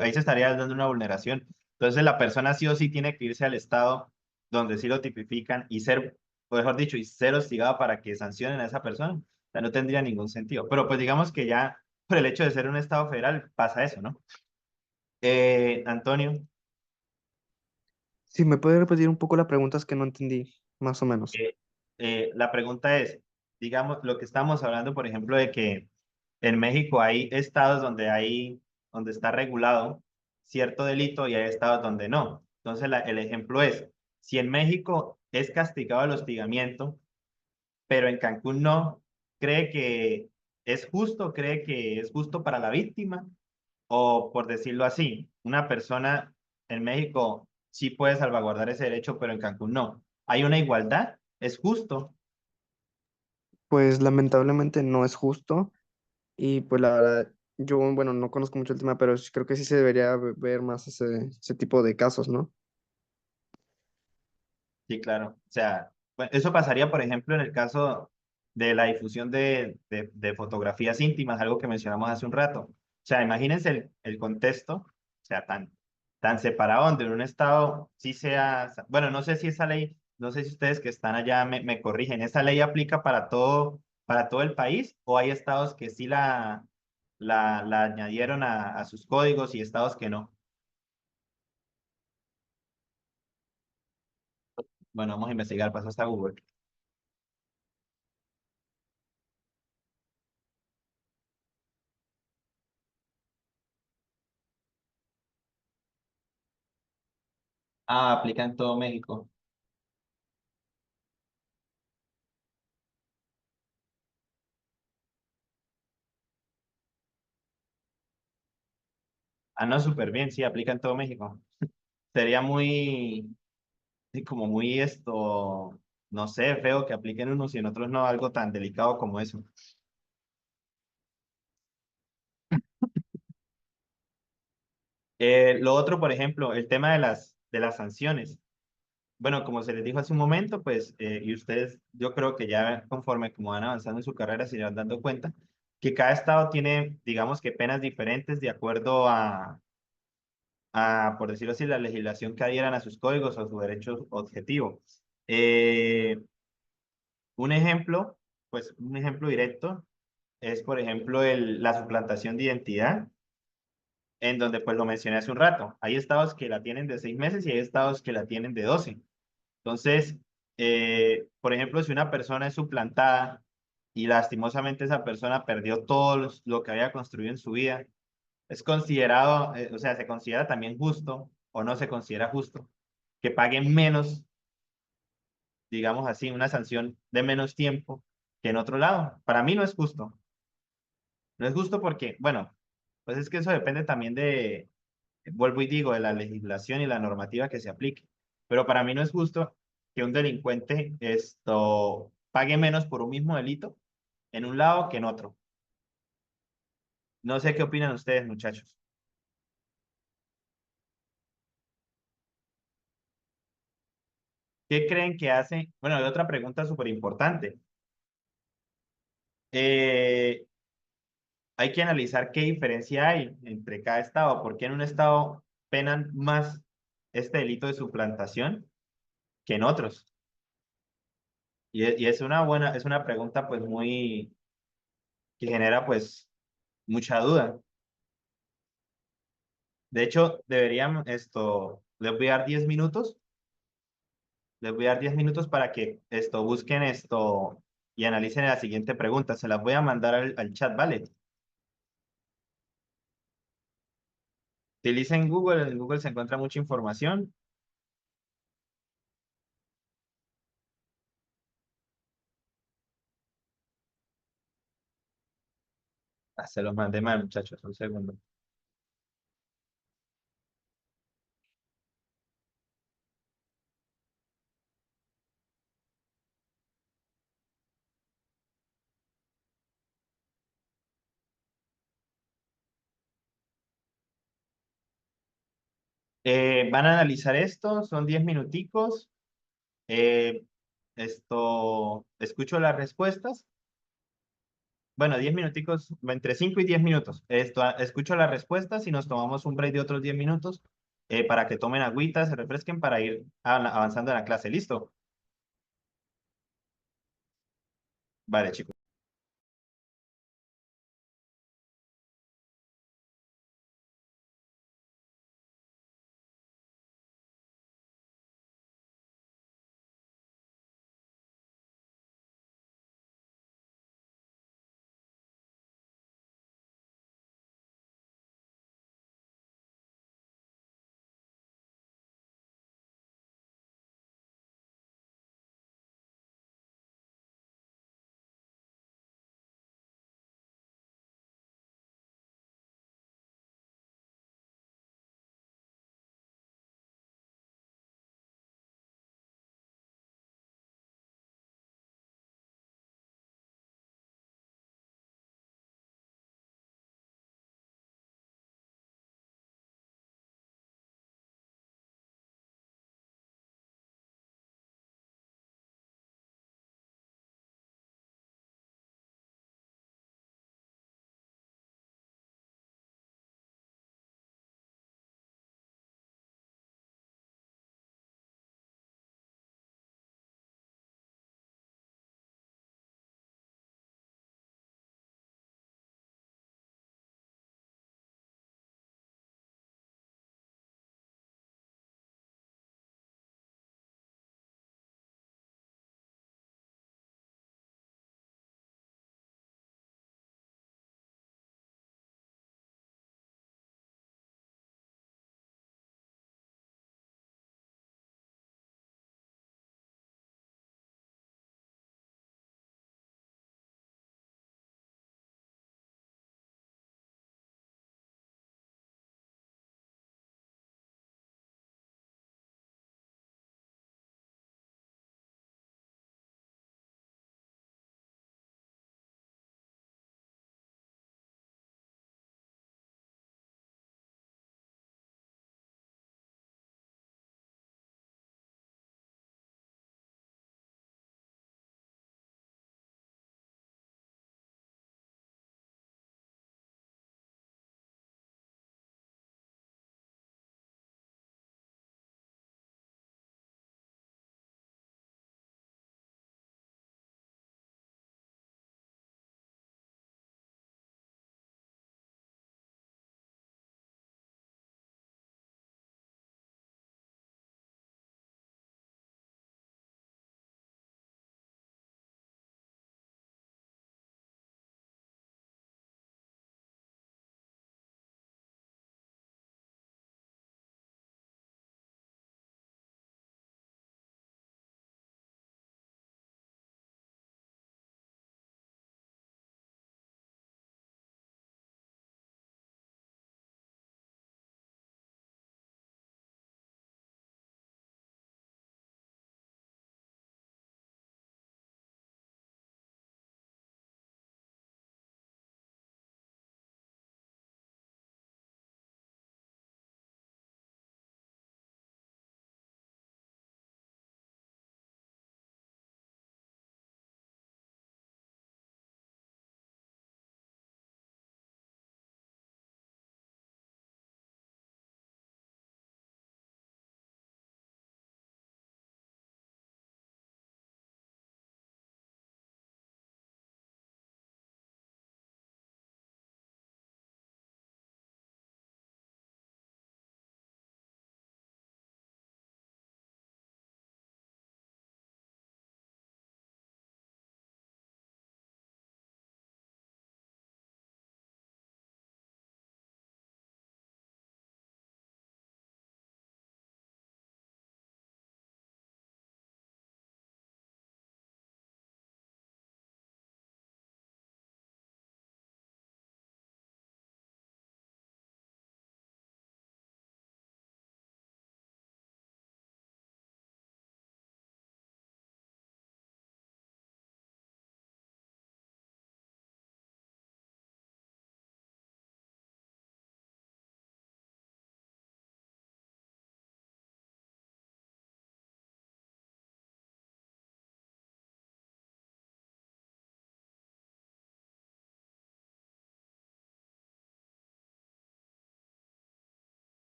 Ahí se estaría dando una vulneración. Entonces la persona sí o sí tiene que irse al estado donde sí lo tipifican y ser, o mejor dicho, y ser hostigado para que sancionen a esa persona. O sea, no tendría ningún sentido. Pero pues digamos que ya por el hecho de ser un estado federal pasa eso, ¿no? Antonio, Si me puede repetir un poco la pregunta, es que no entendí, más o menos. la pregunta es, digamos, lo que estamos hablando, por ejemplo, de que en México hay estados donde está regulado cierto delito y hay estados donde no. Entonces, el ejemplo es, si en México es castigado el hostigamiento, pero en Cancún no, ¿cree que es justo para la víctima? O por decirlo así, una persona en México sí puede salvaguardar ese derecho, pero en Cancún no. ¿Hay una igualdad? ¿Es justo? Pues lamentablemente no es justo y pues la verdad, yo, bueno, no conozco mucho el tema, pero creo que sí se debería ver más ese tipo de casos, ¿no? Sí, claro. O sea, bueno, eso pasaría, por ejemplo, en el caso de la difusión de fotografías íntimas, algo que mencionamos hace un rato. O sea, imagínense el contexto, o sea, tan separado, donde en un estado sí sea, bueno, no sé si esa ley, no sé si ustedes que están allá me corrigen, ¿esa ley aplica para todo el país o hay estados que sí la añadieron a sus códigos y estados que no? Bueno, vamos a investigar, paso hasta Google. Ah, aplica en todo México. Ah, no, súper bien, sí, aplica en todo México. Sería muy, sí, como muy no sé, feo que apliquen unos y en otros no, algo tan delicado como eso. Lo otro, por ejemplo, el tema de las sanciones. Bueno, como se les dijo hace un momento, pues, y ustedes, yo creo que ya conforme como van avanzando en su carrera, se irán dando cuenta que cada estado tiene, digamos que penas diferentes de acuerdo por decirlo así, la legislación que adhieran a sus códigos o a sus derechos objetivos. Un ejemplo, pues, un ejemplo directo es, por ejemplo, la suplantación de identidad, en donde, pues, lo mencioné hace un rato. Hay estados que la tienen de 6 meses y hay estados que la tienen de 12. Entonces, por ejemplo, si una persona es suplantada y lastimosamente esa persona perdió todo lo que había construido en su vida, es considerado, o sea, se considera también justo o no se considera justo que paguen menos, digamos así, una sanción de menos tiempo que en otro lado. Para mí no es justo. No es justo porque, bueno, pues es que eso depende también vuelvo y digo, de la legislación y la normativa que se aplique. Pero para mí no es justo que un delincuente pague menos por un mismo delito en un lado que en otro. No sé qué opinan ustedes, muchachos. ¿Qué creen que hace? Bueno, hay otra pregunta súper importante. Hay que analizar qué diferencia hay entre cada estado. ¿Por qué en un estado penan más este delito de suplantación que en otros? Y es una es una pregunta pues muy, que genera pues mucha duda. De hecho, deberían les voy a dar 10 minutos, les voy a dar 10 minutos para que busquen y analicen la siguiente pregunta. Se las voy a mandar al chat, ¿vale? Utilicen Google, en Google se encuentra mucha información. Se los mandé mal, muchachos, un segundo. Van a analizar esto, son 10 minuticos. Eh, escucho las respuestas. Bueno, 10 minuticos, entre 5 y 10 minutos. Escucho las respuestas y nos tomamos un break de otros 10 minutos para que tomen agüita, se refresquen para ir avanzando en la clase. ¿Listo? Vale, chicos.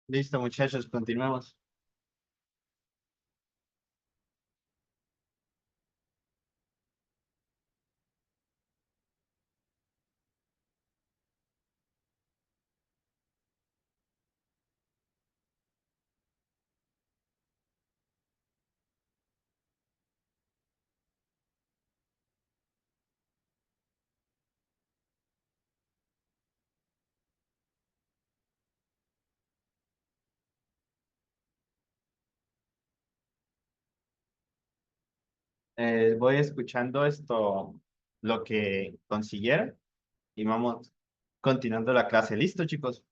Listo, muchachos, continuemos. Voy escuchando esto, lo que consiguieron, y vamos continuando la clase. ¿Listo, chicos?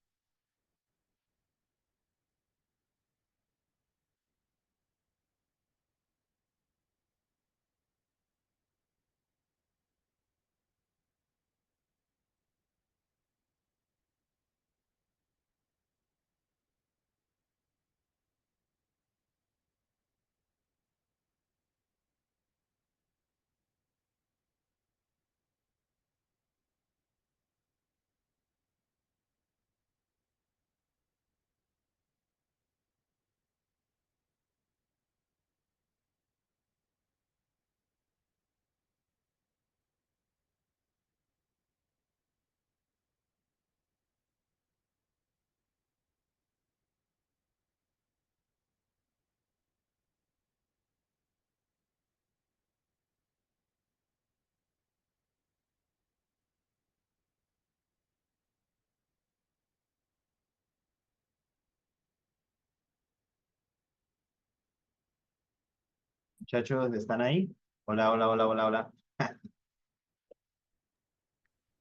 Muchachos, ¿están ahí? Hola, hola, hola, hola, hola.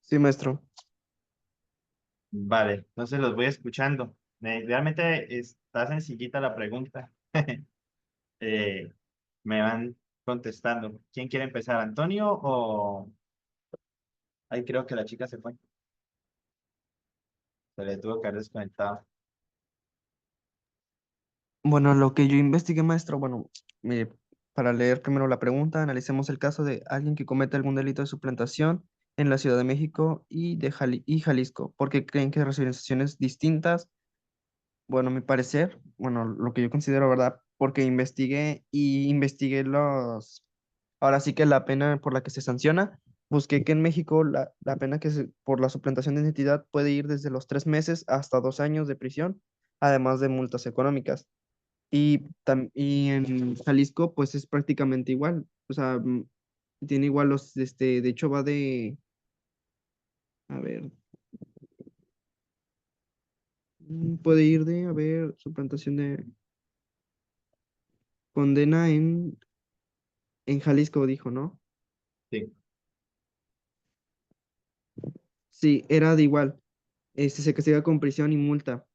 Sí, maestro. Vale, entonces los voy escuchando. Realmente está sencillita la pregunta. Eh, me van contestando. ¿Quién quiere empezar, Antonio o...? Ahí creo que la chica se fue. Se le tuvo que haber desconectado. Bueno, lo que yo investigué, maestro, bueno, mire, para leer primero la pregunta, analicemos el caso de alguien que comete algún delito de suplantación en la Ciudad de México y Jalisco, porque creen que reciben sanciones distintas. Bueno, a mi parecer, bueno, lo que yo considero verdad, porque investigué ahora sí que la pena por la que se sanciona, busqué que en México la pena por la suplantación de identidad puede ir desde los 3 meses hasta 2 años de prisión, además de multas económicas. Y en Jalisco, pues es prácticamente igual. O sea, tiene igual de hecho a ver, puede ir a ver, suplantación de condena en Jalisco, dijo, ¿no? Sí, Sí, era de igual. Se castiga con prisión y multa.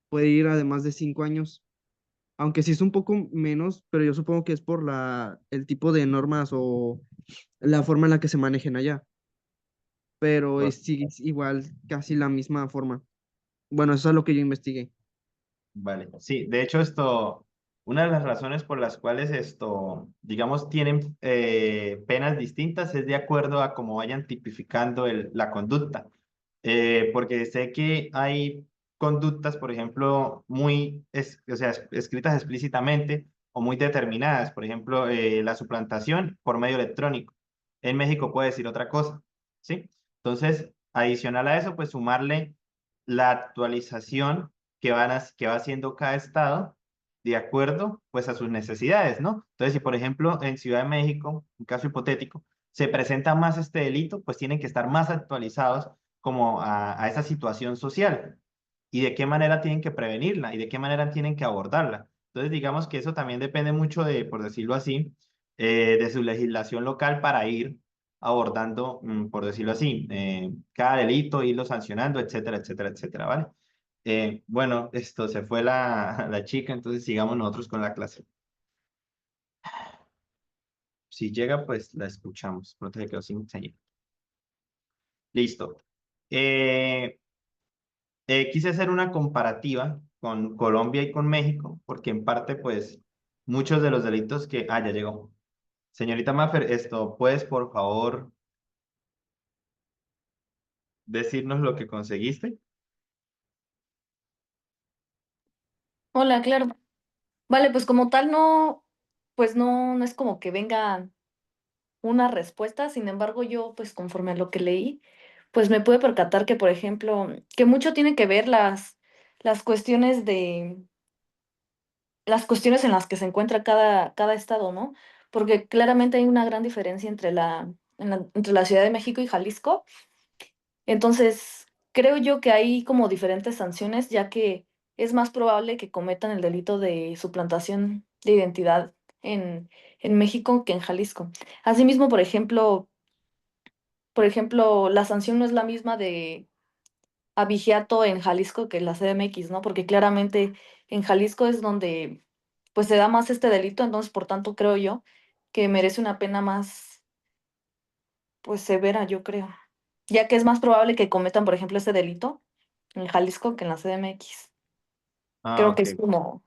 Puede ir además de 5 años, aunque sí es un poco menos, pero yo supongo que es por el tipo de normas o la forma en la que se manejen allá. Pero sí, es igual, casi la misma forma. Bueno, eso es lo que yo investigué. vale. Sí, de hecho una de las razones por las cuales digamos, tienen penas distintas es de acuerdo a cómo vayan tipificando la conducta. Porque sé que hay conductas, por ejemplo, o sea, escritas explícitamente o muy determinadas. Por ejemplo, la suplantación por medio electrónico. En México puede decir otra cosa, ¿sí? Entonces, adicional a eso, pues sumarle la actualización que va haciendo cada estado de acuerdo, pues, a sus necesidades, ¿no? Entonces, si por ejemplo en Ciudad de México, un caso hipotético, se presenta más este delito, pues tienen que estar más actualizados como a esa situación social y de qué manera tienen que prevenirla y de qué manera tienen que abordarla. Entonces, digamos que eso también depende mucho de, por decirlo así, de su legislación local para ir abordando, por decirlo así, cada delito, irlo sancionando, etcétera, etcétera, etcétera, ¿vale? Bueno, esto se fue la chica, entonces sigamos nosotros con la clase. Si llega, pues la escuchamos. Pronto se quedó sin señal. Listo. Eh, Quise hacer una comparativa con Colombia y con México, porque en parte, pues, muchos de los delitos que... Ah, ya llegó. Señorita Maffer, ¿puedes, por favor, decirnos lo que conseguiste? Hola, claro. Vale, pues como tal no, pues no es como que venga una respuesta. Sin embargo, yo, pues conforme a lo que leí, pues me pude percatar que, por ejemplo, que mucho tiene que ver las cuestiones las cuestiones en las que se encuentra cada estado, ¿no? Porque claramente hay una gran diferencia entre la Ciudad de México y Jalisco. Entonces, creo yo que hay como diferentes sanciones, ya que es más probable que cometan el delito de suplantación de identidad en México que en Jalisco. Asimismo, por ejemplo, la sanción no es la misma de abigeato en Jalisco que en la CDMX, ¿no? Porque claramente en Jalisco es donde pues se da más este delito, entonces por tanto creo yo que merece una pena más pues severa, yo creo. Ya que es más probable que cometan, por ejemplo, ese delito en Jalisco que en la CDMX. Ah, Creo que ok. es como,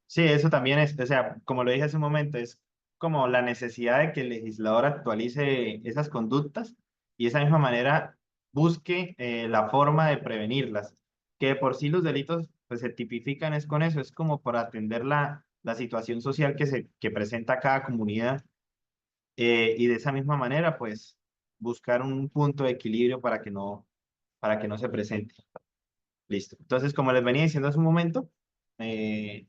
Sí, eso también es, o sea, como lo dije hace un momento, es como la necesidad de que el legislador actualice esas conductas y de esa misma manera busque la forma de prevenirlas. Que de por sí los delitos pues se tipifican es con eso, es como por atender la situación social que presenta cada comunidad y de esa misma manera pues buscar un punto de equilibrio para que no se presente. Listo. Entonces, como les venía diciendo hace un momento, eh,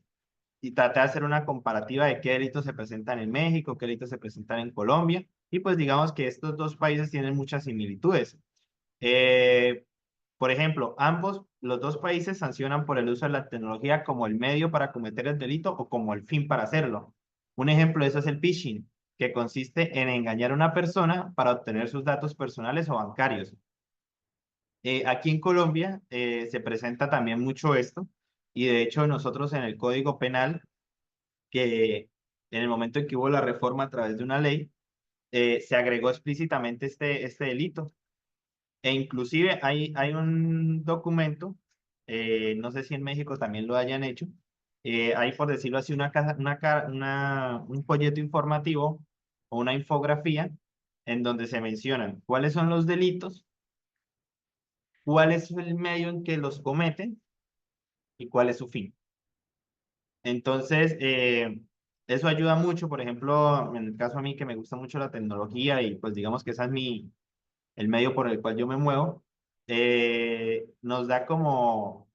y traté de hacer una comparativa de qué delitos se presentan en México, qué delitos se presentan en Colombia, y pues digamos que estos dos países tienen muchas similitudes. Eh, por ejemplo, los dos países sancionan por el uso de la tecnología como el medio para cometer el delito o como el fin para hacerlo. Un ejemplo de eso es el phishing, que consiste en engañar a una persona para obtener sus datos personales o bancarios. Aquí en Colombia se presenta también mucho esto, y de hecho nosotros en el Código Penal que en el momento en que hubo la reforma a través de una ley, se agregó explícitamente este delito. E inclusive hay un documento, no sé si en México también lo hayan hecho, hay por decirlo así un folleto informativo o una infografía en donde se mencionan cuáles son los delitos, cuál es el medio en que los cometen y cuál es su fin. Entonces, eso ayuda mucho, por ejemplo, en el caso a mí que me gusta mucho la tecnología y pues digamos que ese es el medio por el cual yo me muevo, nos da como,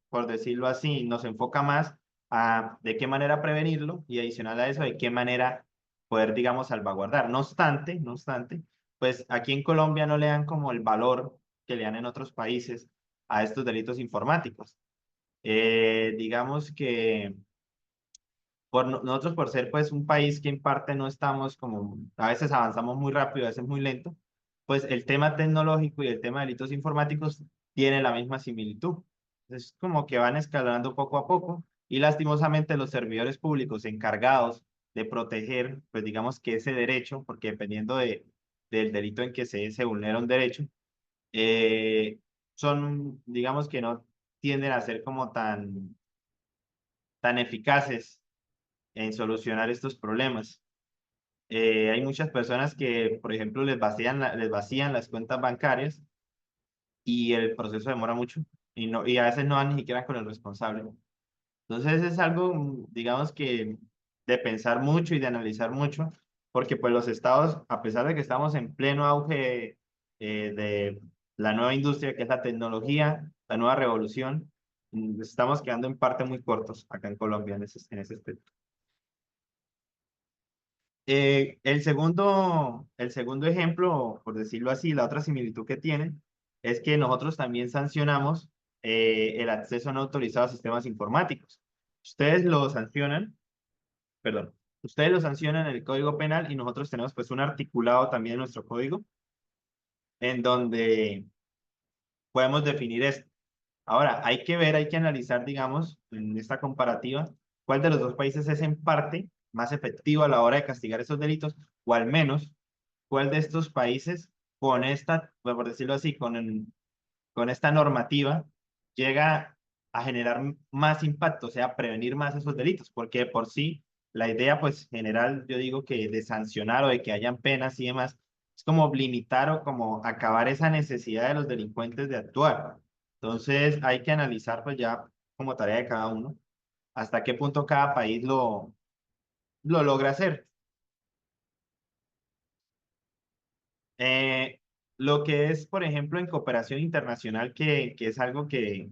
por decirlo así, nos enfoca más a de qué manera prevenirlo y adicional a eso, de qué manera poder, digamos, salvaguardar. No obstante, pues aquí en Colombia no le dan como el valor que le dan en otros países a estos delitos informáticos. Digamos que nosotros por ser pues un país que en parte no estamos como, a veces avanzamos muy rápido, a veces muy lento, pues el tema tecnológico y el tema de delitos informáticos tiene la misma similitud. Es como que van escalando poco a poco y lastimosamente los servidores públicos encargados de proteger, pues digamos que ese derecho, porque dependiendo del delito en que se vulnera un derecho, son, digamos que no tienden a ser como tan eficaces en solucionar estos problemas. Hay muchas personas que, por ejemplo, les vacían las cuentas bancarias y el proceso demora mucho y a veces no van ni siquiera con el responsable. Entonces es algo, digamos que de pensar mucho y de analizar mucho, porque pues los estados, a pesar de que estamos en pleno auge de la nueva industria que es la tecnología, la nueva revolución, estamos quedando en parte muy cortos acá en Colombia en ese aspecto. El segundo ejemplo, por decirlo así, la otra similitud que tiene es que nosotros también sancionamos el acceso no autorizado a sistemas informáticos. Ustedes lo sancionan, perdón, ustedes lo sancionan en el Código Penal y nosotros tenemos pues un articulado también en nuestro código en donde podemos definir esto. Ahora, hay que ver, hay que analizar, digamos, en esta comparativa, cuál de los dos países es en parte más efectivo a la hora de castigar esos delitos, o al menos cuál de estos países con esta, por decirlo así, con esta normativa llega a generar más impacto, o sea, prevenir más esos delitos, porque de por sí la idea, pues, general, yo digo que de sancionar o de que hayan penas y demás, es como limitar o como acabar esa necesidad de los delincuentes de actuar. Entonces hay que analizar pues ya como tarea de cada uno hasta qué punto cada país lo logra hacer. Eh, lo que es, por ejemplo, en cooperación internacional, que es algo que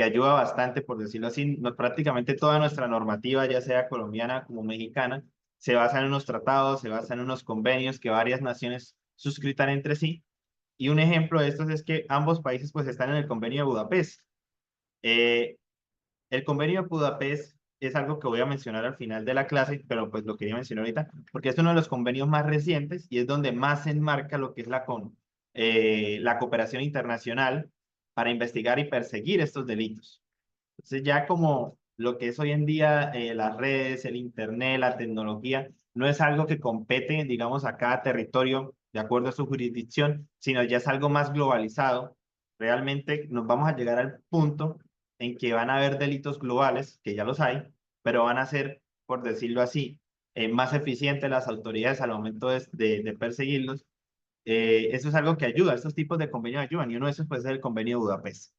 ayuda bastante, por decirlo así, prácticamente toda nuestra normativa, ya sea colombiana como mexicana, se basa en unos tratados, se basa en unos convenios que varias naciones suscritan entre sí. Y un ejemplo de estos es que ambos países pues están en el convenio de Budapest. Eh, el convenio de Budapest es algo que voy a mencionar al final de la clase, pero pues lo quería mencionar ahorita, porque es uno de los convenios más recientes y es donde más se enmarca lo que es la cooperación internacional para investigar y perseguir estos delitos. Entonces ya como lo que es hoy en día las redes, el internet, la tecnología, no es algo que compete, digamos, a cada territorio de acuerdo a su jurisdicción, sino ya es algo más globalizado. Realmente nos vamos a llegar al punto en que van a haber delitos globales, que ya los hay, pero van a ser, por decirlo así, más eficientes las autoridades al momento de perseguirlos. Eso es algo que ayuda, estos tipos de convenios ayudan, y uno de esos puede ser el convenio de Budapest.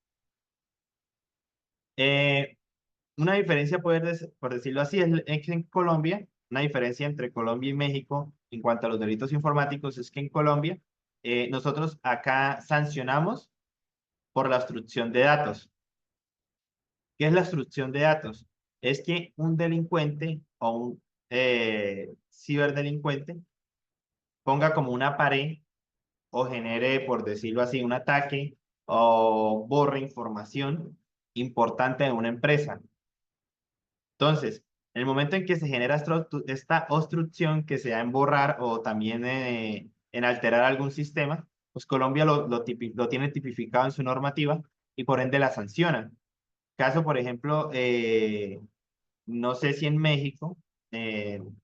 Eh, una diferencia, por decirlo así, es que en Colombia, una diferencia entre Colombia y México en cuanto a los delitos informáticos es que en Colombia nosotros acá sancionamos por la obstrucción de datos. ¿Qué es la obstrucción de datos? Es que un delincuente o un ciberdelincuente ponga como una pared o genere, por decirlo así, un ataque o borre información importante de una empresa. Entonces, en el momento en que se genera esta obstrucción que se da en borrar o también en alterar algún sistema, pues Colombia lo tiene tipificado en su normativa y por ende la sanciona. Caso, por ejemplo, no sé si en México,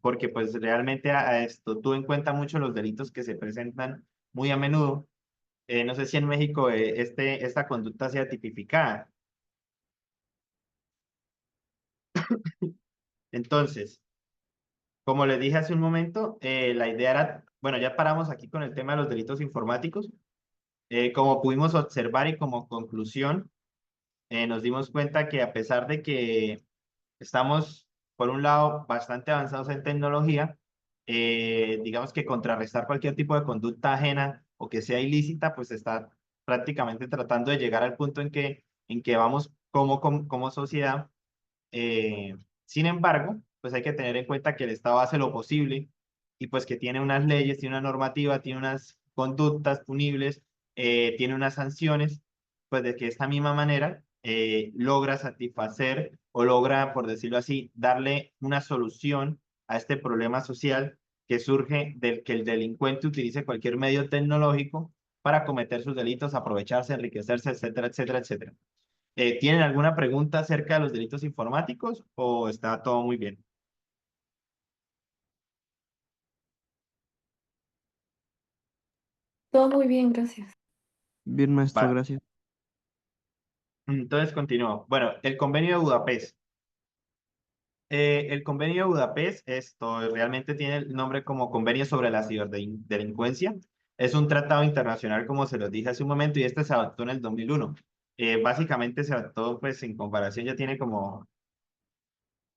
porque pues realmente a esto tuvo en cuenta mucho los delitos que se presentan muy a menudo. No sé si en México esta conducta sea tipificada. Entonces, como les dije hace un momento, la idea era, bueno, ya paramos aquí con el tema de los delitos informáticos. Como pudimos observar y como conclusión, nos dimos cuenta que a pesar de que estamos, por un lado, bastante avanzados en tecnología, digamos que contrarrestar cualquier tipo de conducta ajena o que sea ilícita, pues está prácticamente tratando de llegar al punto en que vamos como sociedad. Sin embargo, pues hay que tener en cuenta que el Estado hace lo posible y pues que tiene unas leyes, tiene una normativa, tiene unas conductas punibles, tiene unas sanciones, pues de que de esta misma manera logra satisfacer o logra, por decirlo así, darle una solución a este problema social que surge del que el delincuente utilice cualquier medio tecnológico para cometer sus delitos, aprovecharse, enriquecerse, etcétera, etcétera, etcétera. ¿Tienen alguna pregunta acerca de los delitos informáticos o está todo muy bien? Todo muy bien, gracias. Bien, maestro, Va, gracias. entonces continúo. Bueno, el convenio de Budapest. El convenio de Budapest, esto realmente tiene el nombre como Convenio sobre la Ciberdelincuencia. Es un tratado internacional, como se los dije hace un momento, y este se adoptó en el 2001. Básicamente se adoptó, pues en comparación, ya tiene como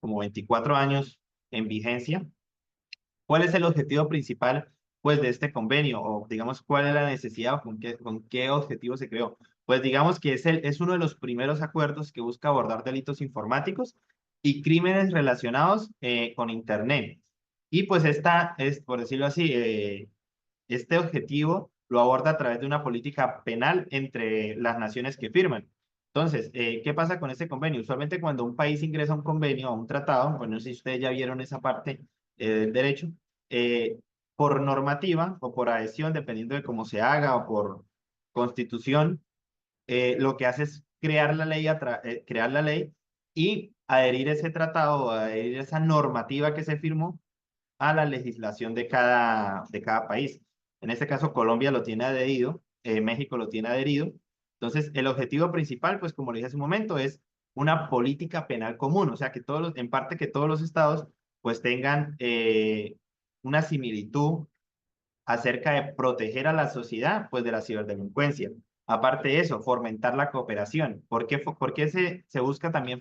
24 años en vigencia. ¿Cuál es el objetivo principal, pues, de este convenio? O, digamos, ¿cuál es la necesidad o con qué objetivo se creó? Pues, digamos que es uno de los primeros acuerdos que busca abordar delitos informáticos y crímenes relacionados con Internet. Y, pues, esta es, por decirlo así, este objetivo lo aborda a través de una política penal entre las naciones que firman. Entonces, ¿qué pasa con este convenio? Usualmente cuando un país ingresa a un convenio, a un tratado, bueno, no sé si ustedes ya vieron esa parte del derecho, eh, por normativa o por adhesión, dependiendo de cómo se haga, o por constitución, lo que hace es crear la ley y adherir ese tratado o adherir esa normativa que se firmó a la legislación de cada país. En este caso, Colombia lo tiene adherido, México lo tiene adherido. Entonces, el objetivo principal, pues como le dije hace un momento, es una política penal común, o sea, en parte que todos los estados pues tengan una similitud acerca de proteger a la sociedad pues de la ciberdelincuencia. Aparte de eso, fomentar la cooperación. ¿Por qué se busca también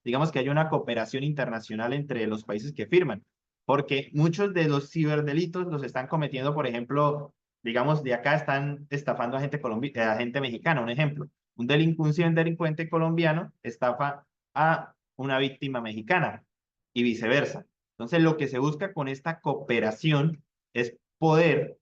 digamos que hay una cooperación internacional entre los países que firman? Porque muchos de los ciberdelitos los están cometiendo, por ejemplo, digamos, de acá están estafando a a gente mexicana, un ejemplo. Un delincuente colombiano estafa a una víctima mexicana y viceversa. Entonces, lo que se busca con esta cooperación es poder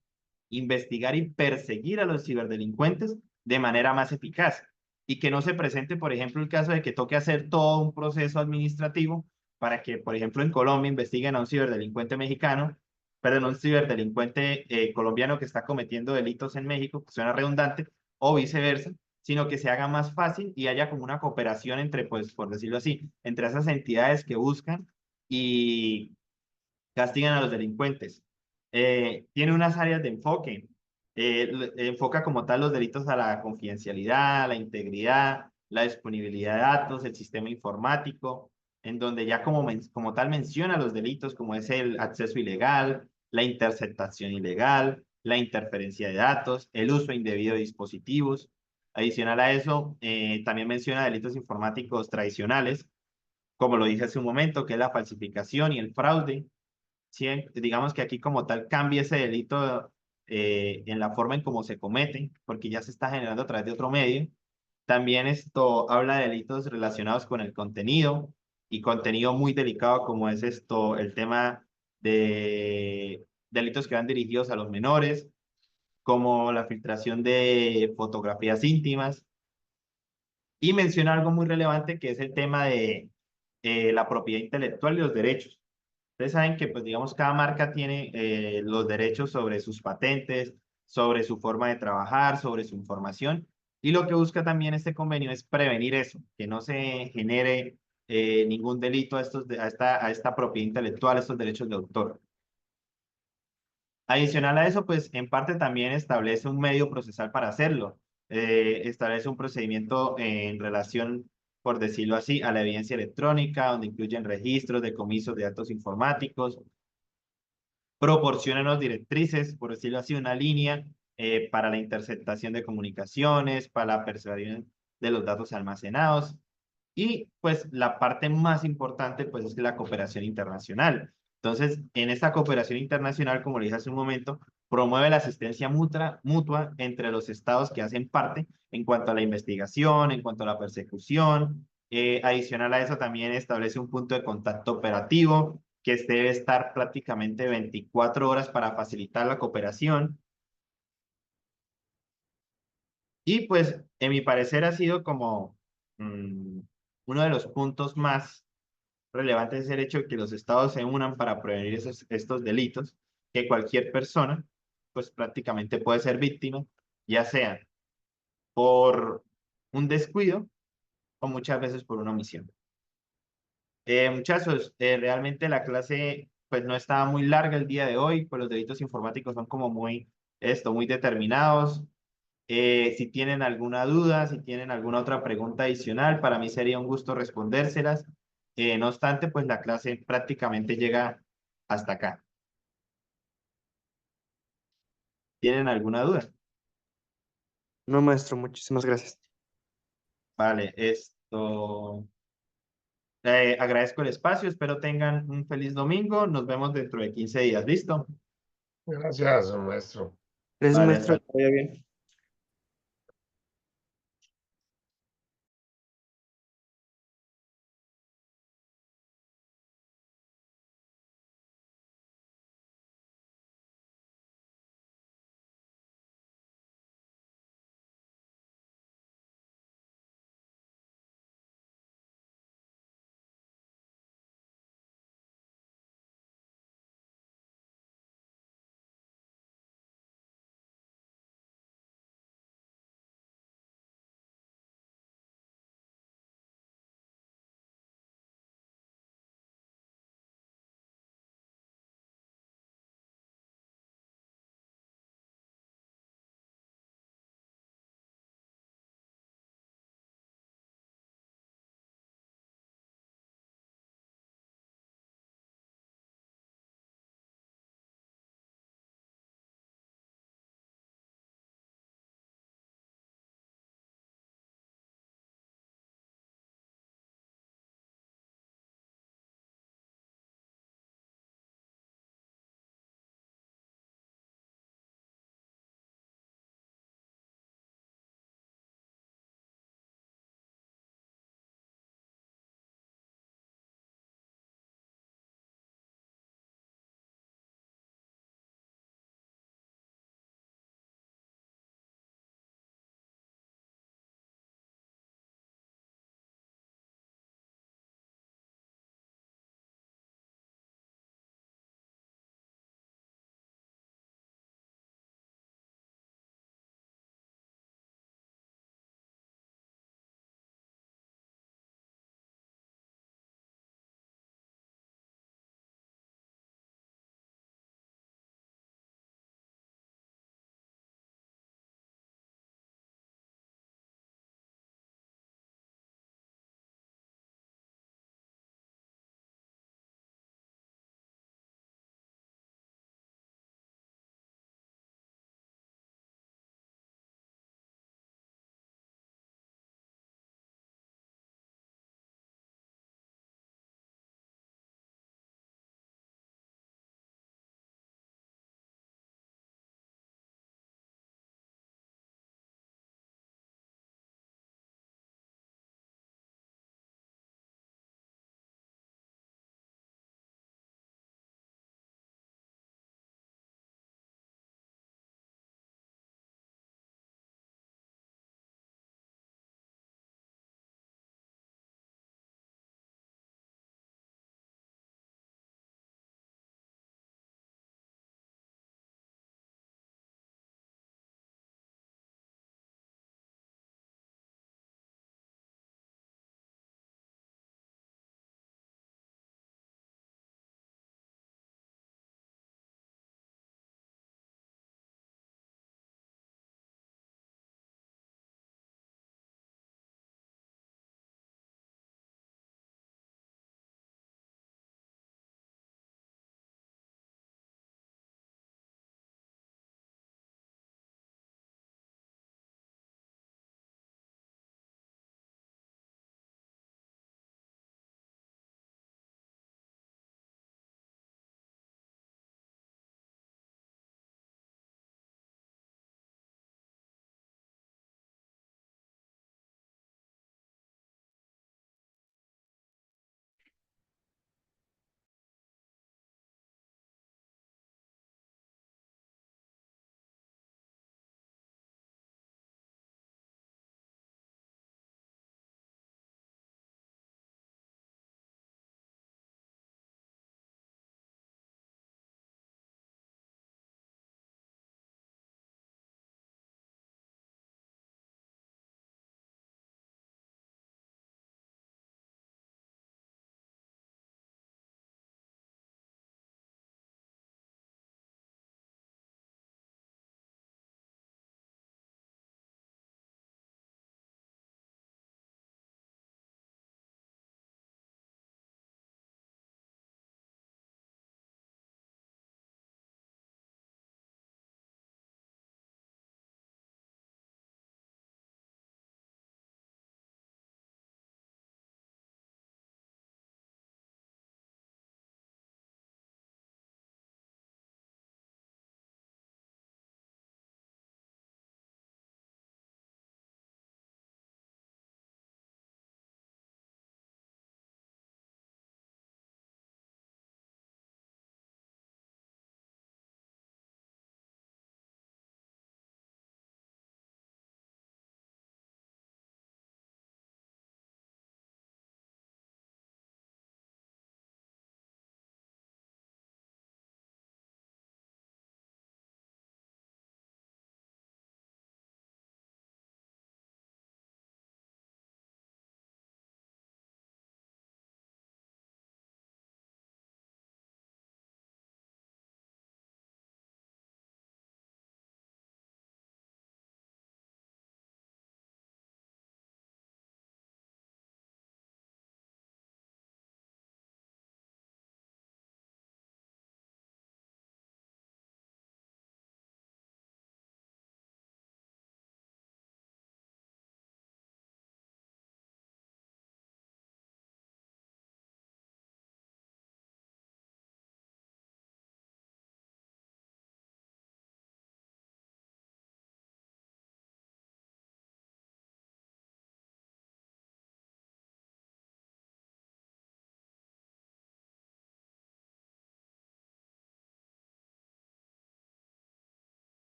investigar y perseguir a los ciberdelincuentes de manera más eficaz y que no se presente, por ejemplo, el caso de que toque hacer todo un proceso administrativo para que, por ejemplo, en Colombia investiguen a un ciberdelincuente mexicano, perdón, un ciberdelincuente colombiano que está cometiendo delitos en México, que suena redundante, o viceversa, sino que se haga más fácil y haya como una cooperación entre, pues, por decirlo así, entre esas entidades que buscan y castigan a los delincuentes. Tiene unas áreas de enfoque. Enfoca como tal los delitos a la confidencialidad, la integridad, la disponibilidad de datos, el sistema informático, en donde ya como tal menciona los delitos como es el acceso ilegal, la interceptación ilegal, la interferencia de datos, el uso indebido de dispositivos. Adicional a eso, también menciona delitos informáticos tradicionales, como lo dije hace un momento, que es la falsificación y el fraude. Sí, digamos que aquí como tal cambia ese delito en la forma en cómo se comete, porque ya se está generando a través de otro medio. También esto habla de delitos relacionados con el contenido y contenido muy delicado como es el tema de delitos que van dirigidos a los menores, como la filtración de fotografías íntimas. Y menciona algo muy relevante que es el tema de la propiedad intelectual y los derechos. Ustedes saben que, pues, digamos, cada marca tiene los derechos sobre sus patentes, sobre su forma de trabajar, sobre su información. Y lo que busca también este convenio es prevenir eso, que no se genere ningún delito a esta propiedad intelectual, a estos derechos de autor. Adicional a eso, pues en parte también establece un medio procesal para hacerlo. Establece un procedimiento en relación, por decirlo así, a la evidencia electrónica, donde incluyen registros, decomisos de datos informáticos, proporciona unas directrices, por decirlo así, una línea para la interceptación de comunicaciones, para la persuasión de los datos almacenados. Y pues la parte más importante pues es la cooperación internacional. Entonces, en esta cooperación internacional, como le dije hace un momento, promueve la asistencia mutua entre los estados que hacen parte en cuanto a la investigación, en cuanto a la persecución. Adicional a eso, también establece un punto de contacto operativo que debe estar prácticamente 24 horas para facilitar la cooperación. Y pues, en mi parecer, ha sido como uno de los puntos más relevante es el hecho de que los estados se unan para prevenir estos delitos, que cualquier persona, pues prácticamente puede ser víctima, ya sea por un descuido o muchas veces por una omisión. Muchachos, realmente la clase pues no estaba muy larga el día de hoy, pues los delitos informáticos son como muy determinados. Si tienen alguna duda, si tienen alguna otra pregunta adicional, para mí sería un gusto respondérselas. No obstante, pues la clase prácticamente llega hasta acá. ¿Tienen alguna duda? No, maestro, muchísimas gracias. Vale, agradezco el espacio, espero tengan un feliz domingo. Nos vemos dentro de 15 días. ¿Listo? Gracias, maestro. Gracias, Vale, maestro, hasta que vaya bien.